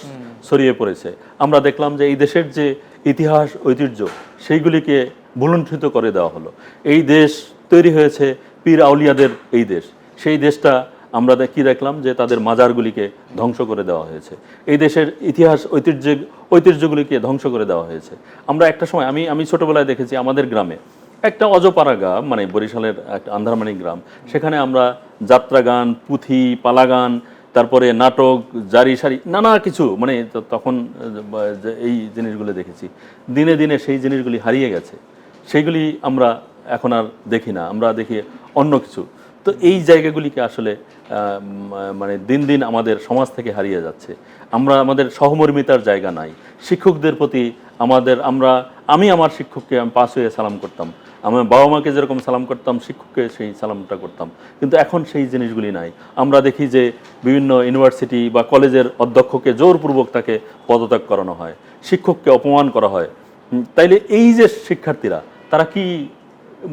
Speaker 2: ছড়িয়ে পড়েছে। আমরা দেখলাম যে এই দেশের যে ইতিহাস ঐতিহ্য সেইগুলিকে ভুলুণ্ঠিত করে দেওয়া হলো। এই দেশ তৈরি হয়েছে পীর আউলিয়াদের এই দেশ, সেই দেশটা আমরা কি দেখলাম যে তাদের মাজারগুলিকে ধ্বংস করে দেওয়া হয়েছে, এই দেশের ইতিহাস ঐতিহ্যগুলিকে ধ্বংস করে দেওয়া হয়েছে। আমরা একটা সময় আমি ছোটবেলায় দেখেছি আমাদের গ্রামে একটা অজপাড়া গ্রাম, মানে বরিশালের একটা আন্ধারমানিক গ্রাম, সেখানে আমরা যাত্রা গান, পুঁথি, পালা গান, তারপরে নাটক, জারি সারি নানা কিছু, মানে তখন এই জিনিসগুলো দেখেছি। দিনে দিনে সেই জিনিসগুলি হারিয়ে গেছে, সেইগুলি আমরা এখন আর দেখি না, আমরা দেখি অন্য কিছু। তো এই জায়গাগুলিকে আসলে মানে দিন দিন আমাদের সমাজ থেকে হারিয়ে যাচ্ছে। আমাদের সহমর্মিতার জায়গা নাই শিক্ষকদের প্রতি। আমি আমার শিক্ষককে পাশ হয়ে সালাম করতাম, আমার বাবা মাকে যেরকম সালাম করতাম শিক্ষককে সেই সালামটা করতাম, কিন্তু এখন সেই জিনিসগুলি নাই। আমরা দেখি যে বিভিন্ন ইউনিভার্সিটি বা কলেজের অধ্যক্ষকে জোরপূর্বক তাকে পদত্যাগ করানো হয়, শিক্ষককে অপমান করা হয়। তাইলে এই যে শিক্ষার্থীরা তারা কি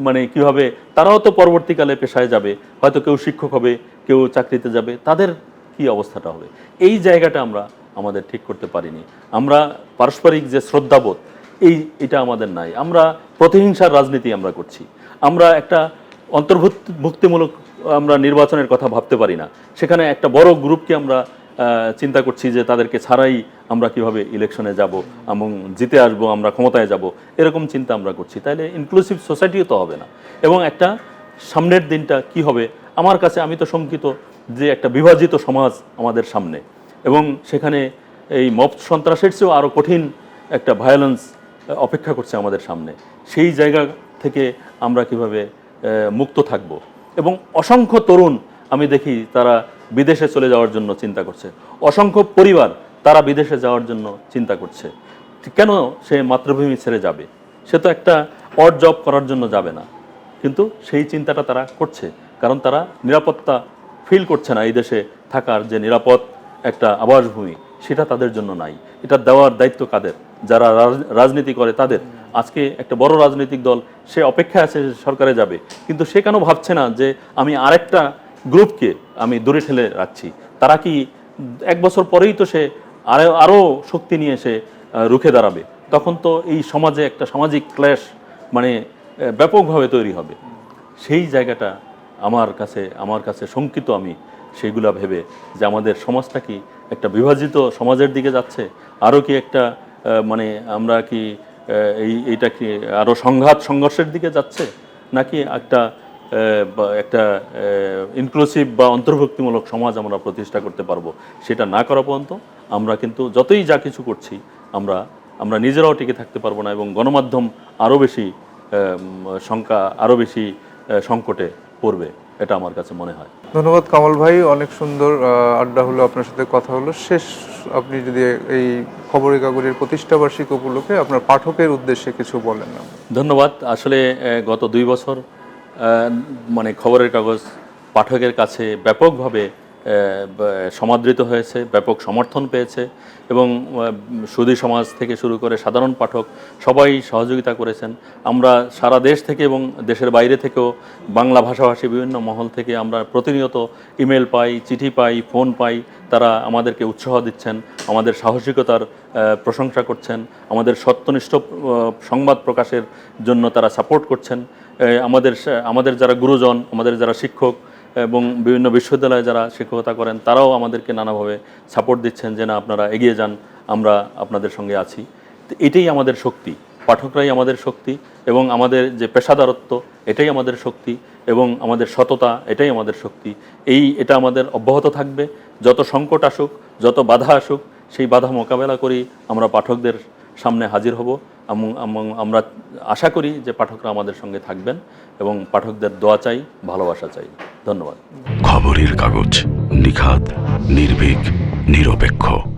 Speaker 2: মানে কীভাবে, তারাও তো পরবর্তীকালে পেশায় যাবে, হয়তো কেউ শিক্ষক হবে, কেউ চাকরিতে যাবে, তাদের কি অবস্থাটা হবে? এই জায়গাটা আমাদের ঠিক করতে পারিনি। আমরা পারস্পরিক যে শ্রদ্ধাবোধ এটা আমাদের নাই। আমরা প্রতিহিংসার রাজনীতি আমরা করছি। আমরা একটা অন্তর্ভুক্তিমূলক আমরা নির্বাচনের কথা ভাবতে পারি না, সেখানে একটা বড় গ্রুপকে আমরা চিন্তা করছি যে তাদেরকে ছাড়াই আমরা কিভাবে ইলেকশনে যাব এবং জিতে আসবো, আমরা ক্ষমতায় যাব, এরকম চিন্তা আমরা করছি। তাইলে ইনক্লুসিভ সোসাইটিও তো হবে না। এবং একটা সামনের দিনটা কি হবে আমার কাছে, আমি তো শঙ্কিত যে একটা বিভাজিত সমাজ আমাদের সামনে, এবং সেখানে এই মব সন্ত্রাসের চেয়েও আরও কঠিন একটা ভায়োলেন্স অপেক্ষা করছে আমাদের সামনে। সেই জায়গা থেকে আমরা কিভাবে মুক্ত থাকব? এবং অসংখ্য তরুণ আমি দেখি তারা বিদেশে চলে যাওয়ার জন্য চিন্তা করছে, অসংখ্য পরিবার তারা বিদেশে যাওয়ার জন্য চিন্তা করছে। কেন সে মাতৃভূমি ছেড়ে যাবে? সে তো একটা অড জব করার জন্য যাবে না, কিন্তু সেই চিন্তাটা তারা করছে কারণ তারা নিরাপত্তা ফিল করছে না। এই দেশে থাকার যে নিরাপদ একটা আবাসভূমি সেটা তাদের জন্য নাই। এটা দেওয়ার দায়িত্ব কাদের? যারা রাজনীতি করে তাদের। আজকে একটা বড় রাজনৈতিক দল সে অপেক্ষায় আছে সরকারে যাবে, কিন্তু সে কেন ভাবছে না যে আমি আরেকটা গ্রুপকে আমি দূরে ঠেলে রাখছি? তারা কি 1 বছর পরেই তো সে আরও শক্তি নিয়ে সে রুখে দাঁড়াবে? তখন তো এই সমাজে একটা সামাজিক ক্ল্যাশ মানে ব্যাপকভাবে তৈরি হবে। সেই জায়গাটা আমার কাছে শঙ্কিত আমি সেইগুলা ভেবে যে আমাদের সমাজটা কি একটা বিভাজিত সমাজের দিকে যাচ্ছে, আরও কি একটা মানে আমরা কি এইটা কি আরও সংঘর্ষের দিকে যাচ্ছে, নাকি একটা ইনক্লুসিভ বা অন্তর্ভুক্তিমূলক সমাজ আমরা প্রতিষ্ঠা করতে পারবো? সেটা না করা পর্যন্ত আমরা কিন্তু যতই যা কিছু করছি আমরা নিজেরাও টিকে থাকতে পারবো না, এবং গণমাধ্যম আরও বেশি আরও বেশি সংকটে পড়বে, এটা আমার কাছে মনে হয়।
Speaker 1: ধন্যবাদ কামাল ভাই, অনেক সুন্দর আড্ডা হলো, আপনার সাথে কথা হলো। শেষ আপনি যদি এই খবরের কাগজের প্রতিষ্ঠাবার্ষিকী উপলক্ষে আপনার পাঠকের উদ্দেশ্যে কিছু বলেন না।
Speaker 2: ধন্যবাদ। আসলে গত 2 বছর মানে খবরের কাগজ পাঠকের কাছে ব্যাপকভাবে সমাদৃত হয়েছে, ব্যাপক সমর্থন পেয়েছে, এবং সুধী সমাজ থেকে শুরু করে সাধারণ পাঠক সবাই সহযোগিতা করেছেন। আমরা সারা দেশ থেকে এবং দেশের বাইরে থেকেও বাংলা ভাষাভাষী বিভিন্ন মহল থেকে আমরা প্রতিনিয়ত ইমেল পাই, চিঠি পাই, ফোন পাই। তারা আমাদেরকে উৎসাহ দিচ্ছেন, আমাদের সাহসিকতার প্রশংসা করছেন, আমাদের সত্যনিষ্ঠ সংবাদ প্রকাশের জন্য তারা সাপোর্ট করছেন। আমাদের যারা গুরুজন, আমাদের যারা শিক্ষক এবং বিভিন্ন বিশ্ববিদ্যালয়ে যারা শিক্ষকতা করেন তারাও আমাদেরকে নানাভাবে সাপোর্ট দিচ্ছেন যে না আপনারা এগিয়ে যান, আমরা আপনাদের সঙ্গে আছি। তো এটাই আমাদের শক্তি, পাঠকরাই আমাদের শক্তি, এবং আমাদের যে পেশাদারত্ব এটাই আমাদের শক্তি, এবং আমাদের সততা এটাই আমাদের শক্তি। এটা আমাদের অব্যাহত থাকবে। যত সংকট আসুক, যত বাধা আসুক, সেই বাধা মোকাবেলা করেই আমরা পাঠকদের সামনে হাজির হব, এবং আমরা আশা করি যে পাঠকরা আমাদের সঙ্গে থাকবেন, এবং পাঠকদের দোয়া চাই, ভালোবাসা চাই। ধন্যবাদ।
Speaker 3: খবরের কাগজ, নিখাত নির্ভীক, নিরপেক্ষ।